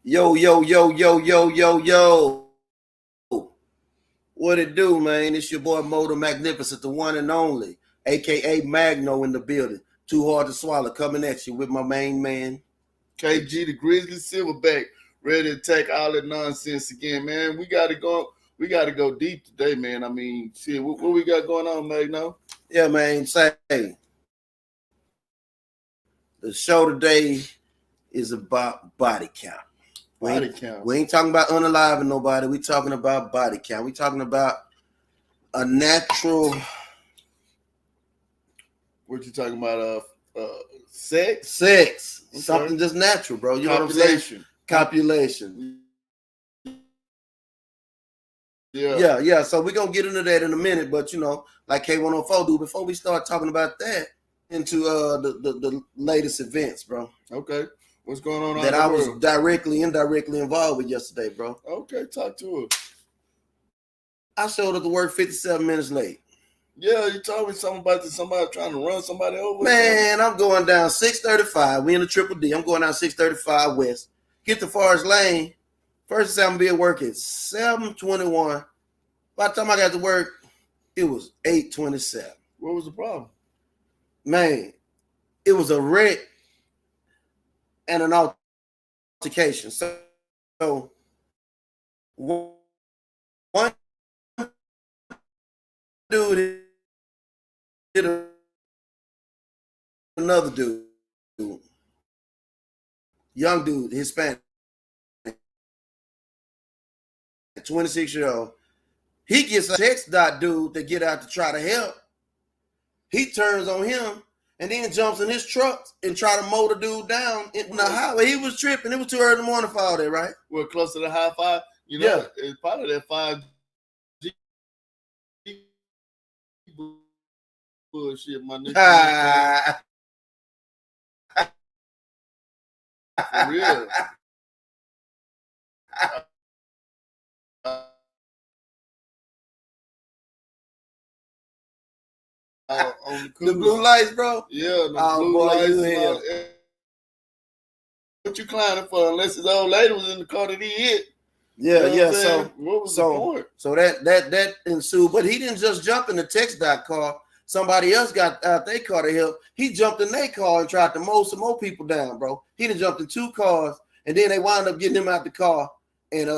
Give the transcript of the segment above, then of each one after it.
Yo, yo, yo, yo, yo, yo, yo. What it do, man? It's your boy Mo the Magnificent, the one and only, aka Magno in the building. Too hard to swallow, coming at you with my main man. KG, the Grizzly Silverback, ready to take all that nonsense again, man. We gotta go deep today, man. I mean, shit, what we got going on, Magno? Yeah, man. Say, the show today is about body count. Body count. We ain't talking about unaliving nobody. We talking about body count. We talking about a natural. What you talking about? Sex? Sex. Okay. Something just natural, bro. You know what I'm saying? Copulation. Yeah. So we're gonna get into that in a minute, but like K104 do, before we start talking about that, into the latest events, bro. Okay. What's going on that I was directly, indirectly involved with yesterday, bro. Okay, talk to us. I showed up to work 57 minutes late. Yeah, you told me something about somebody trying to run somebody over. Man, I'm going down 635. We in the Triple D. I'm going down 635 West. Get to Forest Lane. First time I'm gonna be at work at 7:21. By the time I got to work, it was 8:27. What was the problem? Man, it was a wreck and an altercation. So one dude hit another dude. Young dude, Hispanic, 26-year-old. He gets a text dot dude to get out to try to help. He turns on him and then jumps in his truck and try to mow the dude down in the highway. He was tripping. It was too early in the morning for all that, right? Well, close to the high five. Yeah. It's probably that 5G bullshit, my nigga. For real. On the blue lights, bro? Yeah, the blue lights. What you climbing for? Unless his old lady was in the car that he hit. Yeah. So what was the point? So that ensued, but he didn't just jump in the text dot car. Somebody else got out their car to help. He jumped in their car and tried to mow some more people down, bro. He done jumped in two cars, and then they wound up getting him out the car and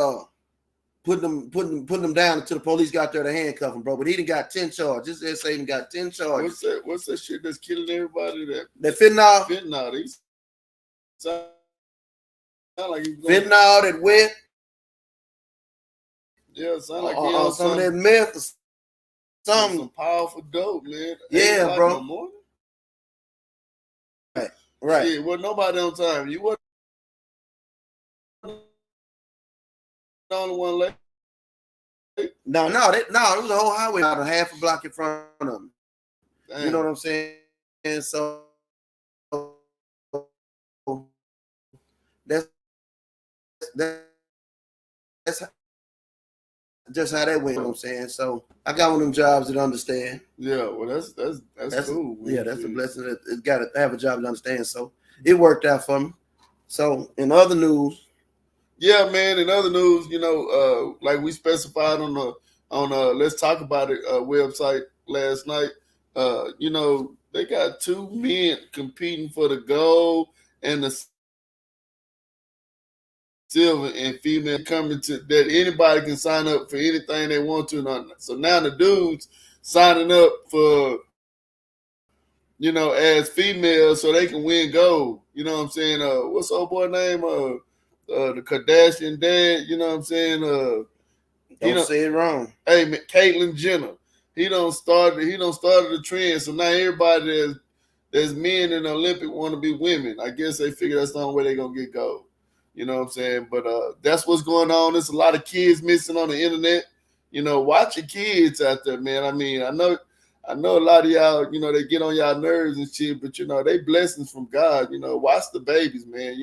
putting them down until the police got there to handcuff him, bro. But he done got 10 charges. They say he got 10 charges. What's that shit that's killing everybody? That fentanyl. Fentanyl. Sound like he's fentanyl that wet. Yeah, sound like some of that meth or something. Some powerful dope, man. Yeah, bro. Right. Yeah, well, nobody on time. You wasn't the only one late. No, it was a whole highway about a half a block in front of them. Damn. You know what I'm saying? And so that's just how that went. You know what I'm saying? So I got one of them jobs that understand. Yeah, well, that's cool. Yeah, that's a blessing. It's got to have a job to understand. So it worked out for me. So in other news. Yeah, man. In other news, like we specified on Let's Talk About It website last night, they got two men competing for the gold and the silver, and female coming to that anybody can sign up for anything they want to. So now the dudes signing up for, as females so they can win gold. You know what I'm saying? What's old boy name? The Kardashian dad. You know what I'm saying? Don't say it wrong. Hey, Caitlyn Jenner. He don't started the trend. So now everybody that's men in the Olympic want to be women. I guess they figure that's the only way they're gonna get gold. You know what I'm saying? But that's what's going on. There's a lot of kids missing on the internet. Watch your kids out there, man. I mean, I know a lot of y'all, they get on y'all nerves and shit, but they blessings from God. Watch the babies, man.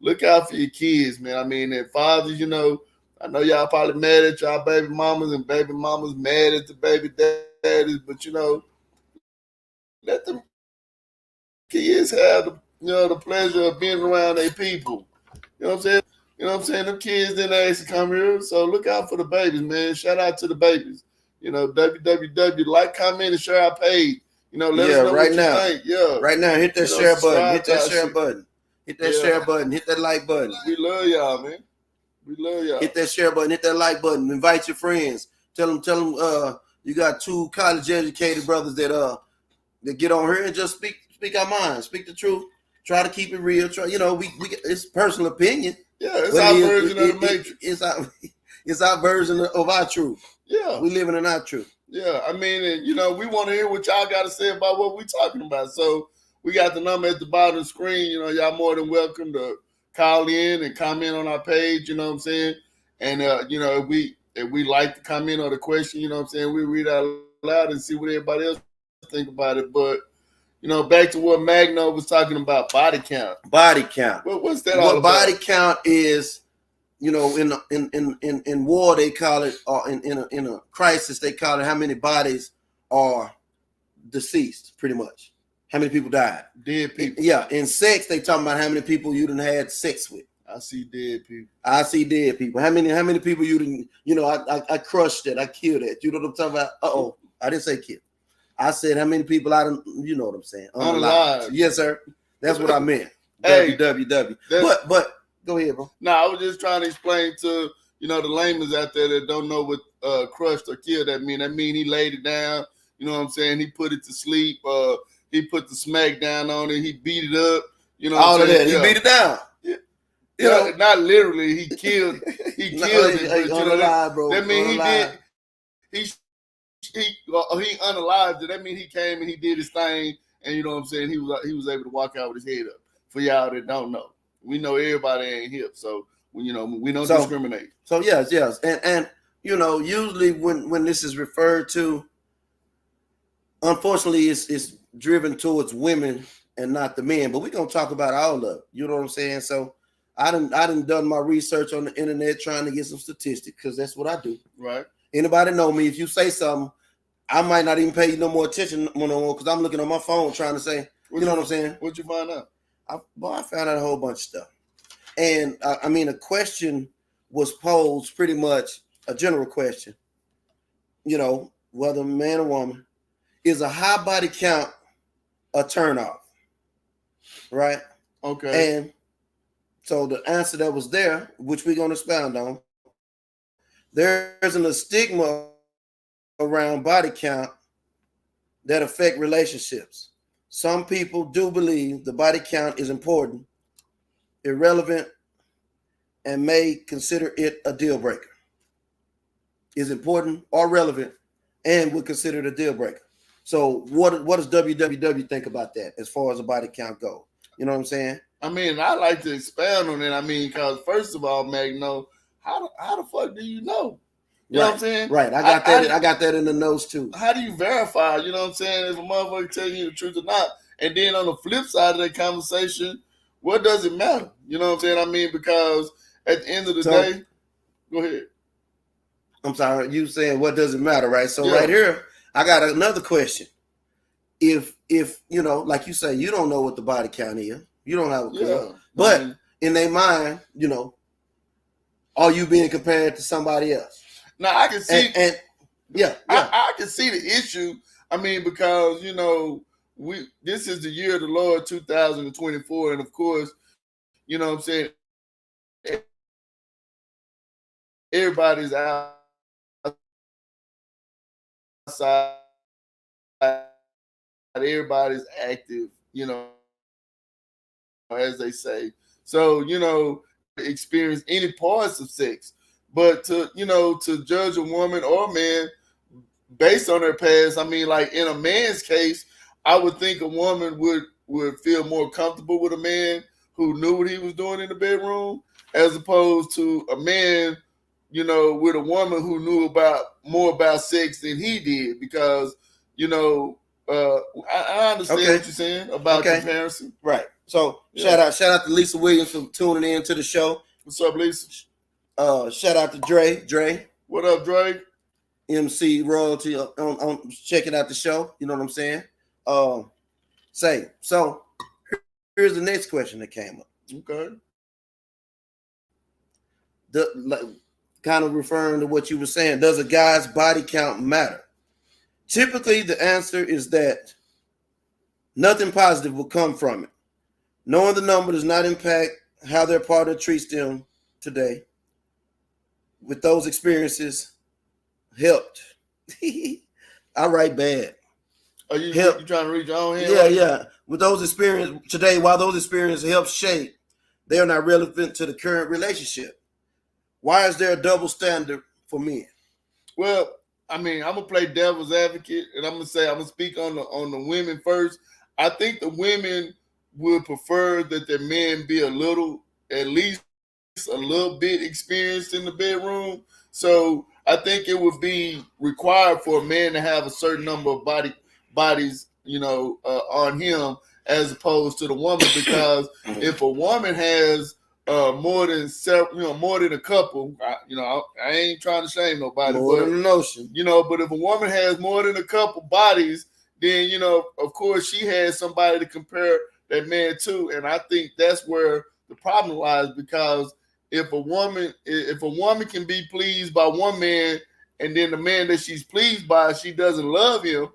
Look out for your kids, man. I mean, their fathers, I know y'all probably mad at y'all baby mamas and baby mamas mad at the baby daddies, but let them kids have the pleasure of being around their people. You know what I'm saying? You know what I'm saying? Them kids didn't ask to come here, so look out for the babies, man. Shout out to the babies. You know, www, like, comment, and share our page. You know, let us know right what now. you think. Yeah. Right now, hit that share button. Hit that share button. Hit that Yeah. share button. Hit that like button. We love y'all, man. We love y'all. Hit that share button. Hit that like button. Invite your friends. Tell them. You got 2 college educated brothers that get on here and just speak our minds, speak the truth. Try to keep it real. Try, we it's personal opinion. Yeah, it's our version of the Matrix. It's our version of our truth. Yeah, we living in our truth. Yeah, I mean, we want to hear what y'all got to say about what we're talking about. So we got the number at the bottom of the screen. You know, y'all more than welcome to call in and comment on our page. You know what I'm saying? And if we like the comment or the question, you know what I'm saying, we read out loud and see what everybody else think about it. But back to what Magno was talking about, body count. Body count. What's that all about? Body count is, in war they call it, or in a crisis they call it how many bodies are deceased, pretty much. How many people died? Dead people. Yeah, in sex they talking about how many people you done had sex with. I see dead people. I see dead people. How many people you didn't? I crushed it. I killed it. You know what I'm talking about? I didn't say kill. I said how many people I don't. You know what I'm saying? Unalive. Yes, sir. That's what I meant. Hey, www. But go ahead, bro. No, I was just trying to explain to the layman's out there that don't know what crushed or killed that mean. That mean he laid it down. You know what I'm saying? He put it to sleep. He put the smack down on it. He beat it up. You know what all I'm saying? That. He beat it down. Yeah. Not literally. He killed. He killed it. But, bro. That mean he did. He unalived it. That mean he came and he did his thing. And you know what I'm saying? He was able to walk out with his head up. For y'all that don't know, we know everybody ain't hip, so we don't discriminate. So yes, and usually when this is referred to, unfortunately, it's driven towards women and not the men. But we're gonna talk about all of it. You know what I'm saying? So I done my research on the internet trying to get some statistics because that's what I do. Right. Anybody know me? If you say something, I might not even pay you no more attention no more because I'm looking on my phone trying to say, what I'm saying? What'd you find out? I found out a whole bunch of stuff. And a question was posed, pretty much a general question, whether man or woman, is a high body count a turnoff? Right? Okay. And so the answer that was there, which we're going to expound on, there's a stigma around body count that affect relationships. Some people do believe the body count is important, irrelevant, and may consider it a deal breaker. Is important or relevant and would consider it a deal breaker. So what does www think about that as far as the body count goes? You know what I'm saying? I mean, I like to expand on it. I mean, because first of all, Magno, how the fuck do you know? You know what I'm saying? Right. I got that in the notes too. How do you verify, you know what I'm saying, if a motherfucker telling you the truth or not? And then on the flip side of that conversation, what does it matter? You know what I'm saying? I mean, because at the end of the day, go ahead. I'm sorry, you saying what does it matter, right? So right here, I got another question. If like you say, you don't know what the body count is, you don't have a clue. But in their mind, are you being compared to somebody else? Now I can see, I can see the issue. I mean, because this is the year of the Lord 2024, and of course, you know what I'm saying, everybody's outside, everybody's active, as they say. So, experience any parts of sex. But to judge a woman or a man based on their past, I mean, like in a man's case, I would think a woman would feel more comfortable with a man who knew what he was doing in the bedroom, as opposed to a man, with a woman who knew more about sex than he did. Because, I understand what you're saying about comparison. Right. So shout out to Lisa Williams for tuning in to the show. What's up, Lisa? Shout out to Dre. What up, Dre? MC Royalty on checking out the show. You know what I'm saying? So here's the next question that came up. Okay. kind of referring to what you were saying, does a guy's body count matter? Typically, the answer is that nothing positive will come from it. Knowing the number does not impact how their partner treats them today. With those experiences, helped. I write bad. Are you trying to reach your own hand? Yeah, yeah. With those experiences today, while those experiences help shape, they are not relevant to the current relationship. Why is there a double standard for men? Well, I mean, I'm gonna play devil's advocate, and I'm gonna speak on the women first. I think the women would prefer that their men be at least a little bit experienced in the bedroom. So I think it would be required for a man to have a certain number of bodies, on him, as opposed to the woman. Because if a woman has more than a couple, I ain't trying to shame nobody, more than a notion, but if a woman has more than a couple bodies, then of course she has somebody to compare that man to, and I think that's where the problem lies. Because if a woman can be pleased by one man, and then the man that she's pleased by, she doesn't love him,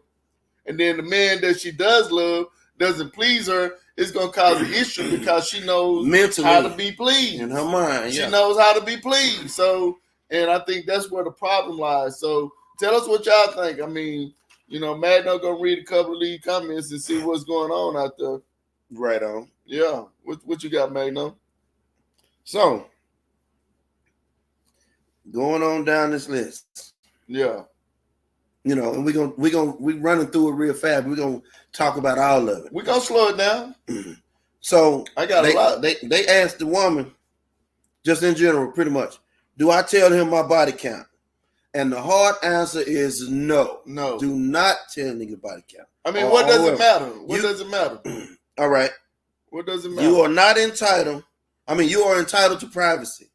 and then the man that she does love doesn't please her, it's going to cause an issue, because she knows mentally how to be pleased. In her mind, she knows how to be pleased. So, and I think that's where the problem lies. So tell us what y'all think. I mean, Magno going to read a couple of these comments and see what's going on out there. Right on. Yeah. What you got, Magno? So, going on down this list. Yeah. And we're running through it real fast. We're gonna talk about all of it. We're gonna slow it down. So I got a lot. They asked the woman, just in general, pretty much, do I tell him my body count? And the hard answer is no. No. Do not tell nigga body count. I mean, what does it matter? What does it matter? All right. What does it matter? You are not entitled. You are entitled to privacy.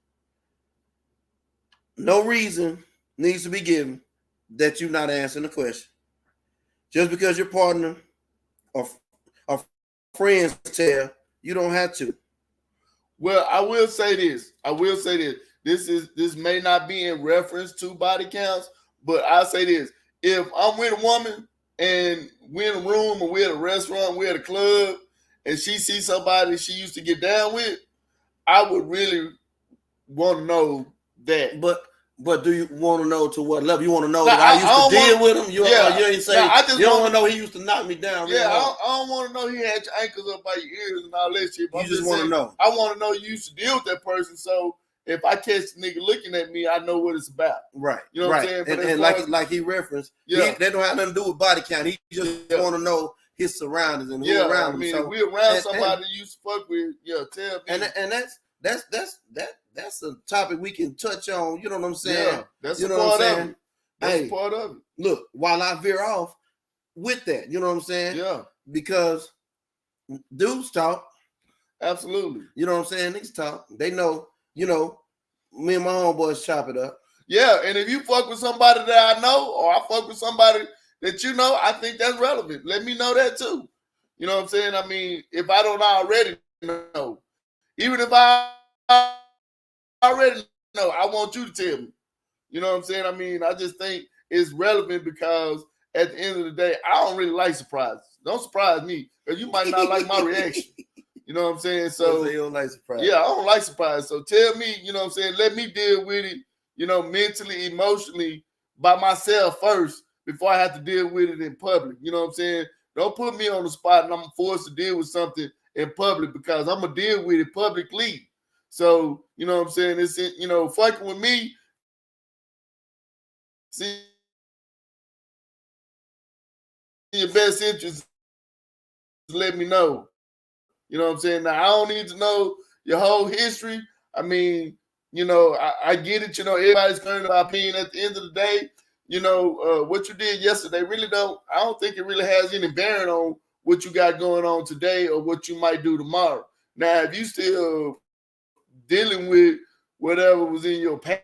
No reason needs to be given that you're not answering the question. Just because your partner or friends tell, you don't have to. Well, I will say this. This may not be in reference to body counts, but I'll say this. If I'm with a woman and we're in a room or we're at a restaurant, we're at a club, and she sees somebody she used to get down with, I would really want to know that. But do you want to know to what level? You want to know that I used to deal with him? You ain't say, you don't want to know he used to knock me down. Yeah, I don't want to know he had your ankles up by your ears and all that shit. You just want to know. I want to know you used to deal with that person, so if I catch the nigga looking at me, I know what it's about. Right. You know what I'm saying? But and like he referenced, they don't have nothing to do with body count. He just want to know his surroundings and who around him. So, if we're around somebody you used to fuck with, tell me. And that's a topic we can touch on. You know what I'm saying? Yeah, that's a part of it. That's a part of it. Look, while I veer off with that, you know what I'm saying? Yeah. Because dudes talk. Absolutely. You know what I'm saying? Niggas talk. They know, me and my homeboys chop it up. Yeah, and if you fuck with somebody that I know, or I fuck with somebody that you know, I think that's relevant. Let me know that too. You know what I'm saying? I mean, if I don't already know, even if I already know, I want you to tell me. You know what I'm saying? I mean, I just think it's relevant because at the end of the day, I don't really like surprises. Don't surprise me, because you might not like my reaction. You know what I'm saying? So you don't like surprises. Yeah, I don't like surprises. So tell me, you know what I'm saying? Let me deal with it, mentally, emotionally by myself first before I have to deal with it in public. You know what I'm saying? Don't put me on the spot and I'm forced to deal with something in public, because I'm going to deal with it publicly. So, you know what I'm saying? It's, fucking with me. See, in your best interest, let me know. You know what I'm saying? Now, I don't need to know your whole history. I mean, I get it. Everybody's concerned about opinion. At the end of the day, what you did yesterday I don't think it really has any bearing on what you got going on today or what you might do tomorrow. Now, if you still dealing with whatever was in your past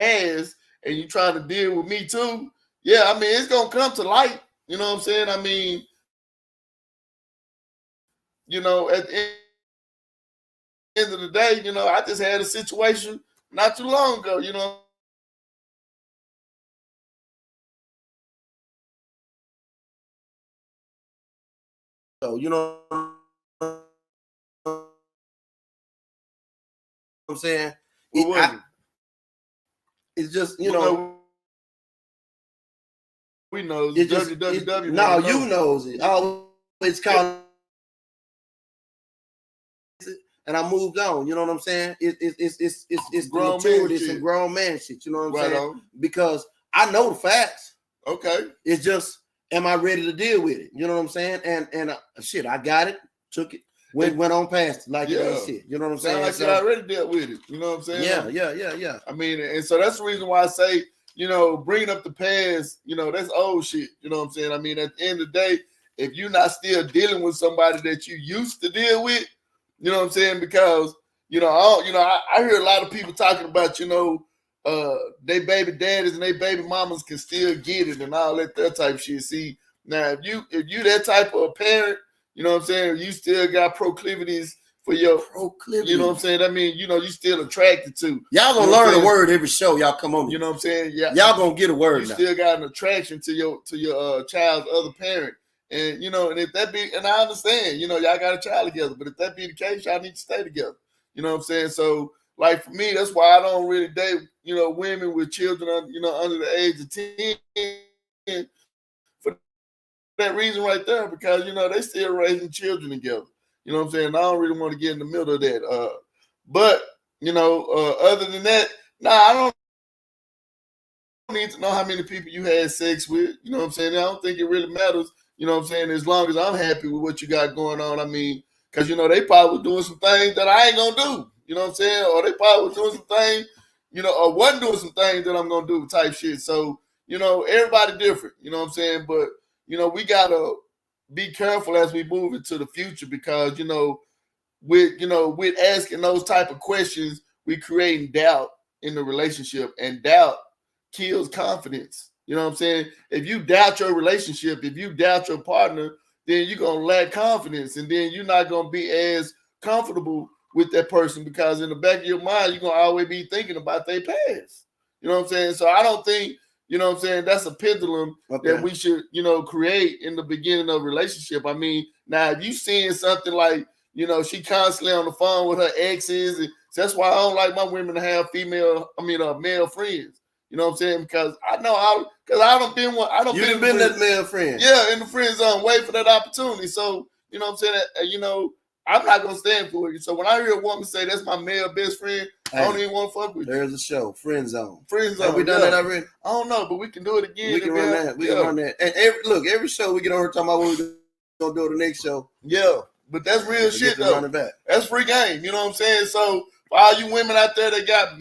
and you trying to deal with me too, yeah, I mean, it's going to come to light. You know what I'm saying? I mean, at the end of the day, I just had a situation not too long ago. You know. So you know what I'm saying? What was it? It's just we know it's just www. No, you knows it. Always calling. And I moved on. You know what I'm saying? It's the maturity. It's some grown man shit. You know what I'm saying? On. Because I know the facts. Okay. It's just, am I ready to deal with it? You know what I'm saying? And shit, I got it, took it, went on past it like it ain't shit. You know what I'm saying? Like you already dealt with it. You know what I'm saying? Yeah. I mean, and so that's the reason why I say, bringing up the past, that's old shit. You know what I'm saying? I mean, at the end of the day, if you're not still dealing with somebody that you used to deal with, you know what I'm saying? Because, I hear a lot of people talking about, they baby daddies and they baby mamas can still get it and all that type of shit. See, now if you that type of parent, you know what I'm saying, you still got proclivities for your proclivity. You know what I'm saying? I mean, you still attracted to. Y'all gonna learn a word every show y'all come on. You know what I'm saying? Yeah. Y'all gonna get a word. You still got an attraction to your child's other parent. And and if that be, and I understand, y'all got a child together, but if that be the case, y'all need to stay together. You know what I'm saying? So, like for me, that's why I don't really date, women with children, under the age of 10, for that reason right there, because they still raising children together. You know what I'm saying? I don't really want to get in the middle of that. But other than that, I don't need to know how many people you had sex with. You know what I'm saying? I don't think it really matters. You know what I'm saying? As long as I'm happy with what you got going on. I mean, because, they probably doing some things that I ain't going to do. You know what I'm saying? Or they probably doing some things, or wasn't doing some things that I'm going to do type shit. So, everybody different. You know what I'm saying? But, we got to be careful as we move into the future because, with asking those type of questions, we creating doubt in the relationship, and doubt kills confidence. You know what I'm saying? If you doubt your relationship, if you doubt your partner, then you're going to lack confidence, and then you're not going to be as comfortable with that person because in the back of your mind, you're going to always be thinking about their past. You know what I'm saying? So I don't think, that's a pendulum that we should, create in the beginning of a relationship. I mean, now if you seeing something like, she constantly on the phone with her exes, and so that's why I don't like my women to have male friends. You know what I'm saying? Because I know because I don't been one. I don't. You been that male friend. Yeah, in the friend zone, wait for that opportunity. So you know what I'm saying? I'm not gonna stand for you. So when I hear a woman say that's my male best friend, I don't even want to fuck with you. There's a show, Friend Zone. Friend Zone. Have we done that already? I don't know, but we can do it again. We can run that. We can run that. And every show we get on here talking about what we're gonna do the next show. Yeah. But that's real shit though. That's free game. You know what I'm saying? So for all you women out there that got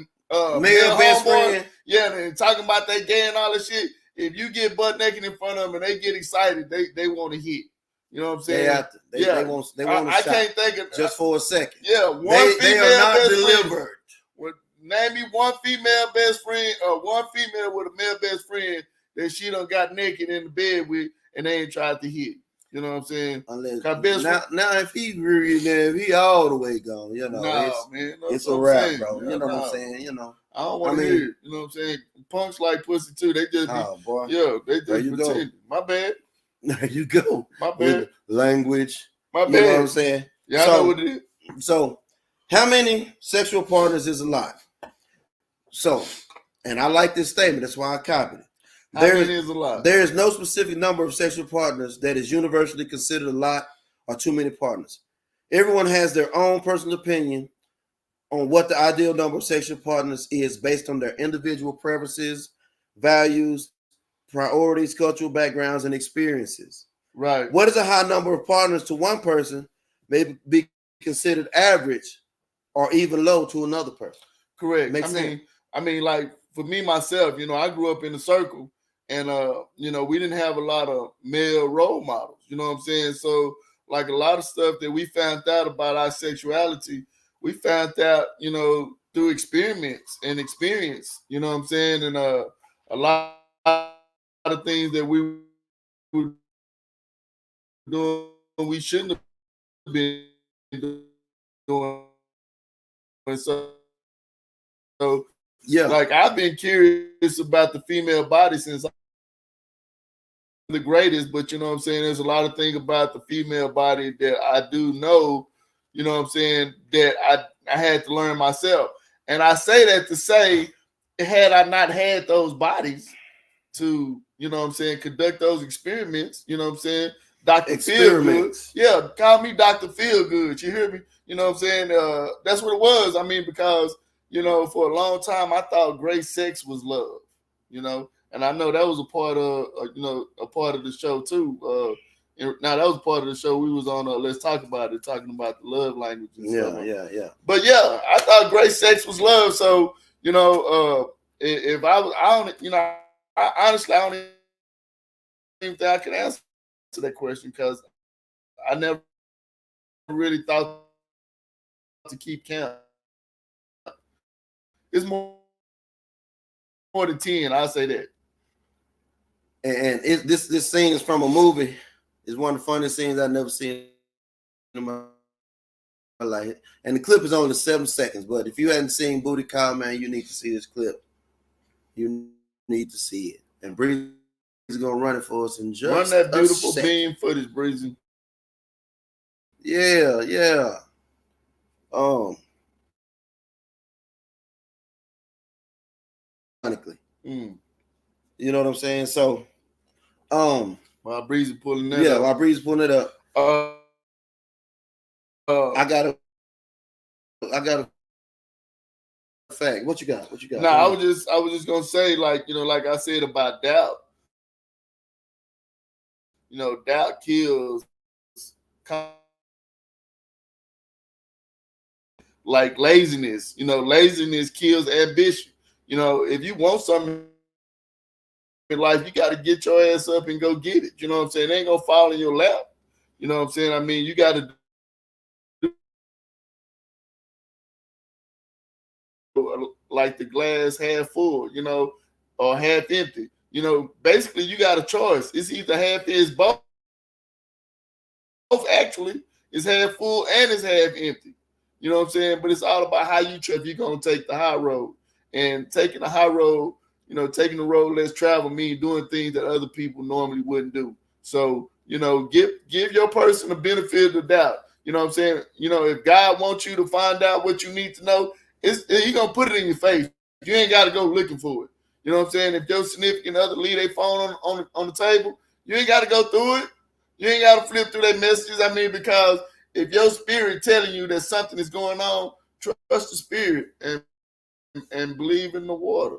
male best friend, and talking about they gay and all that shit, if you get butt naked in front of them and they get excited, they want to hit. You know what I'm saying? They want I can't think of just for a second. Yeah, they are not delivered. Name me one female best friend or one female with a male best friend that she done got naked in the bed with and they ain't tried to hit. You know what I'm saying? Now if he all the way gone, it's a wrap, bro. You know what I'm saying? I don't want to hear it. You know what I'm saying? Punks like pussy too. They just boy. Yeah, they just pretend. My bad. There you go. My bad. Language. My bad. You know what I'm saying? Yeah, I know what it is. So how many sexual partners is alive? So, and I like this statement. That's why I copied it. There is no specific number of sexual partners that is universally considered a lot or too many partners. Everyone has their own personal opinion on what the ideal number of sexual partners is based on their individual preferences, values, priorities, cultural backgrounds, and experiences. Right. What is a high number of partners to one person may be considered average or even low to another person. Correct. Makes sense. I mean, like for me myself, I grew up in a circle. And, we didn't have a lot of male role models, you know what I'm saying? So, like a lot of stuff that we found out about our sexuality, we found out, through experiments and experience, you know what I'm saying? And a lot of things that we were doing, we shouldn't have been doing. So, yeah, like I've been curious about the female body since I'm the greatest, but you know what I'm saying, there's a lot of things about the female body that I do know, you know what I'm saying, that I had to learn myself. And I say that to say, had I not had those bodies to, you know what I'm saying, conduct those experiments, you know what I'm saying, Dr. Feelgood. Yeah, call me Dr. Feelgood. You hear me? You know what I'm saying? That's what it was. I mean, because, you know, for a long time, I thought great sex was love, you know, and I know that was a part of, you know, a part of the show too. Now that was part of the show we was on. Let's talk about it, talking about the love language and stuff. Yeah. But yeah, I thought great sex was love. So, you know, if I was, I don't, you know, honestly, I don't even think I can answer that question because I never really thought to keep count. It's more than 10. I'll say that. And this scene is from a movie. It's one of the funniest scenes I've never seen in my life. And the clip is only 7 seconds. But if you hadn't seen Booty Call, man, you need to see this clip. You need to see it. And Breezy is gonna run it for us in just run that beautiful a second. beam footage, Breezy. Yeah. You know what I'm saying? So, while Breezy pulling that up. Yeah, while Breezy pulling it up. I got a fact. What you got? No, I was just gonna say, like, you know, like I said about doubt. You know, doubt kills like laziness. You know, laziness kills ambition. You know, if you want something in life, you got to get your ass up and go get it. You know what I'm saying? It ain't gonna fall in your lap. You know what I'm saying? I mean, you got to like the glass half full, you know, or half empty. You know, basically you got a choice. It's either half is both actually. It's half full and it's half empty. You know what I'm saying? But it's all about how you try. If you're gonna take the high road. And taking the high road, you know, taking the road less travel means doing things that other people normally wouldn't do. So, you know, give your person the benefit of the doubt. You know what I'm saying? You know, if God wants you to find out what you need to know, He's gonna put it in your face. You ain't got to go looking for it. You know what I'm saying? If your significant other leave their phone on the table, you ain't got to go through it. You ain't got to flip through their messages. I mean, because if your spirit telling you that something is going on, trust the spirit and believe in the water.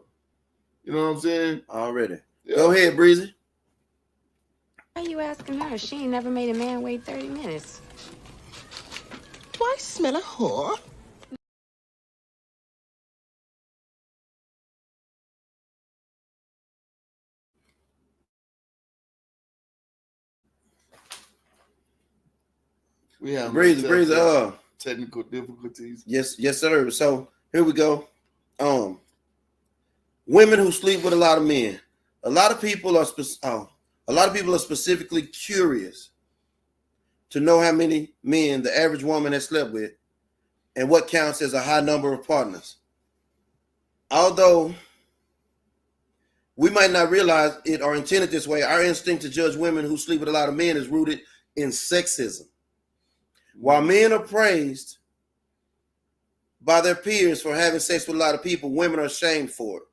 You know what I'm saying? Already. Yeah. Go ahead, Breezy. Why are you asking her? She ain't never made a man wait 30 minutes. Do I smell a whore? We have Breezy, technical difficulties. Yes, sir. So here we go. Women who sleep with a lot of men. A lot of people are specifically curious to know how many men the average woman has slept with and what counts as a high number of partners. Although we might not realize it or intend it this way, our instinct to judge women who sleep with a lot of men is rooted in sexism. While men are praised by their peers for having sex with a lot of people, women are shamed for it.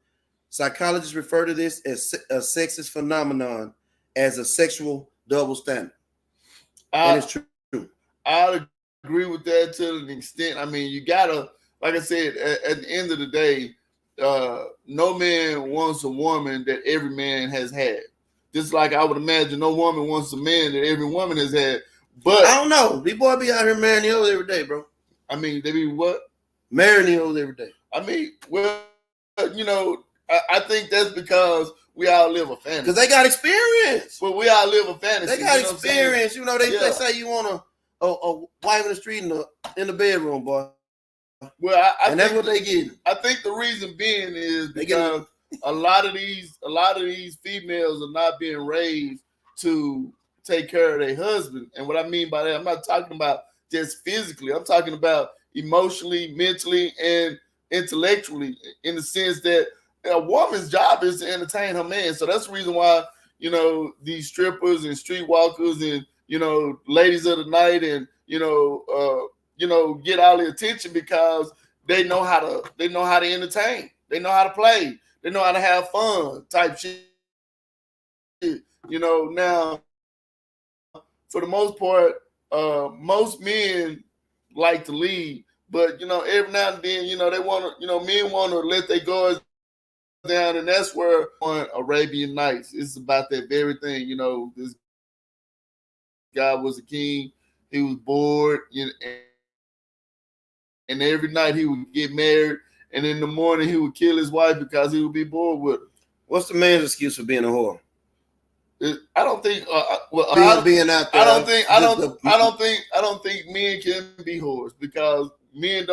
Psychologists refer to this as a sexist phenomenon as a sexual double standard. And it's true. I agree with that to an extent. I mean, you gotta, like I said, at the end of the day, no man wants a woman that every man has had. Just like I would imagine no woman wants a man that every woman has had. But I don't know. These boys be out here marrying the hoes every day, bro. I mean, they be what? Marrying the hoes every day. I mean, well, you know, I think that's because we all live a fantasy. Because they got experience. Well, we all live a fantasy. They got experience. You know, they say you want a wife in the street in the bedroom, boy. Well, and that's what they get. I think the reason being is because a lot of these females are not being raised to take care of their husband. And what I mean by that, I'm not talking about just physically. I'm talking about emotionally, mentally, and intellectually, in the sense that a woman's job is to entertain her man. So that's the reason why, these strippers and streetwalkers and, ladies of the night and, get all the attention, because they know how to entertain. They know how to play. They know how to have fun type shit. Now, for the most part, most men like to lead, but every now and then, they want to, men want to let their guards down, and that's where on Arabian Nights, it's about that very thing. This guy was a king, he was bored, and every night he would get married, and in the morning he would kill his wife because he would be bored with her. What's the man's excuse for being a whore? I don't think. Being out there. I don't think men can be whores, because men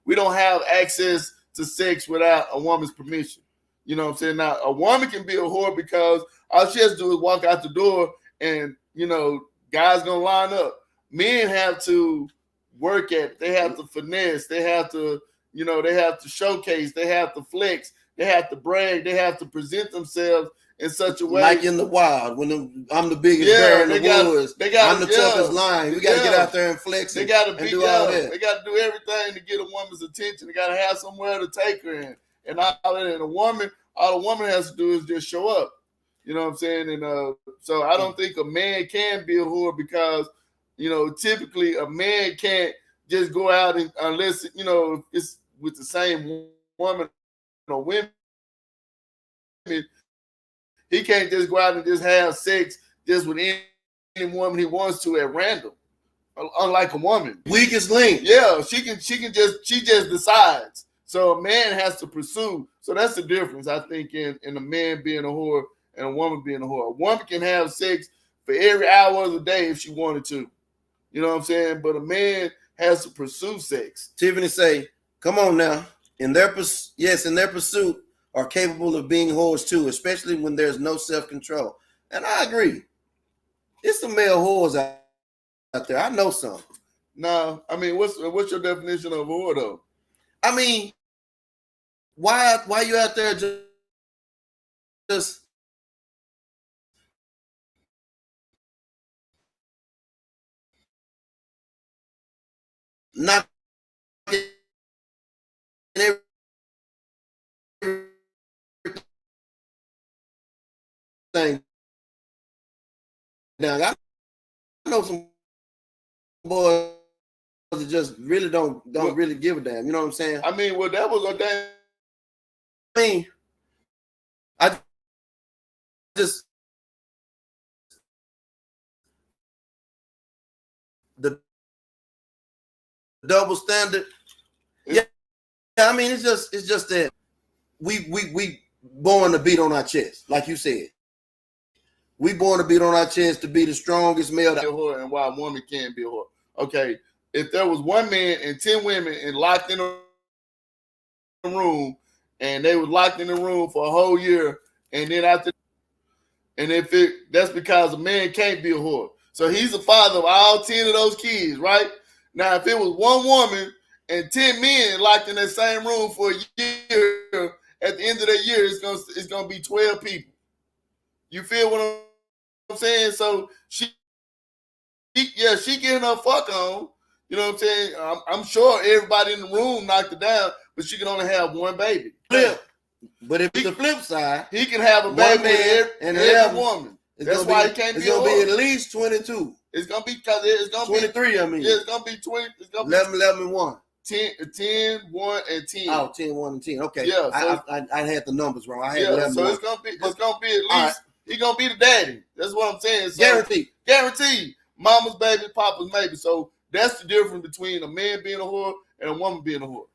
we don't have access to sex without a woman's permission. You know what I'm saying? Now, a woman can be a whore because all she has to do is walk out the door, and guys gonna line up. Men have to work at it. They have to finesse. They have to, they have to showcase. They have to flex. They have to brag. They have to present themselves in such a way, like in the wild, when I'm the biggest bear in the woods, I'm the toughest lion. We got to get out there and flex. They got to do all that. They got to do everything to get a woman's attention. They got to have somewhere to take her in, and all a woman has to do is just show up. You know what I'm saying? And so I don't think a man can be a whore, because typically a man can't just go out and, unless it's with the same woman or women. He can't just go out and just have sex just with any woman he wants to at random. Unlike a woman, weakest link. Yeah, she just decides. So a man has to pursue. So that's the difference, I think, in a man being a whore and a woman being a whore. A woman can have sex for every hour of the day if she wanted to. You know what I'm saying? But a man has to pursue sex. Tiffany say, "Come on now." In their pursuit, are capable of being whores too, especially when there's no self-control. And I agree. It's some male whores out there. I know some. No, I mean, what's your definition of whore though? I mean, why you out there just not everything down? I know some boys that just really don't really give a damn. You know what I'm saying? I mean, well, that was a damn. I mean, I just the double standard. Yeah, I mean, it's just that we born to beat on our chest, like you said. We born to beat on our chest to be the strongest male. And why a woman can't be a whore. Okay, if there was one man and 10 women and locked in a room, and they was locked in the room for a whole year, and then that's because a man can't be a whore. So he's the father of all 10 of those kids, right? Now, if it was one woman and 10 men locked in that same room for a year, at the end of that year, it's gonna be 12 people. You feel what I'm saying? So she getting her fuck on. You know what I'm saying? I'm sure everybody in the room knocked it down, but she can only have one baby. But if it's the flip side, he can have a baby with every woman. That's why he can't be. It's gonna be at least 22. It's gonna be because it's gonna 23. Be, I mean, yeah, it's gonna be 20. It's gonna 11, 11, and 1. 10, 1, and 10. Oh, 10, 1, and 10. Okay. Yeah. So I had the numbers wrong. I had 11. So it's gonna be at least. He gonna be the daddy. That's what I'm saying. So, guaranteed. Mama's baby, papa's maybe. So that's the difference between a man being a whore and a woman being a whore.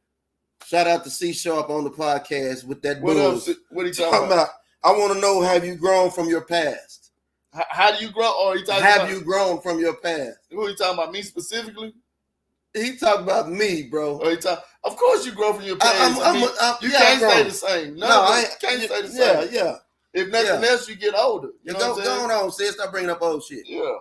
Shout out to C Sharp on the podcast with that what buzz. Else? What are you talking about? I want to know, have you grown from your past? How do you grow? Or you talking have you grown from your past? Who are you talking about? Me specifically? He talking about me, bro. Or of course you grow from your past. You can't say the same. No, I can't say the same. Yeah. If nothing else, you get older. You know go on, sis. Stop bringing up old shit. Yeah.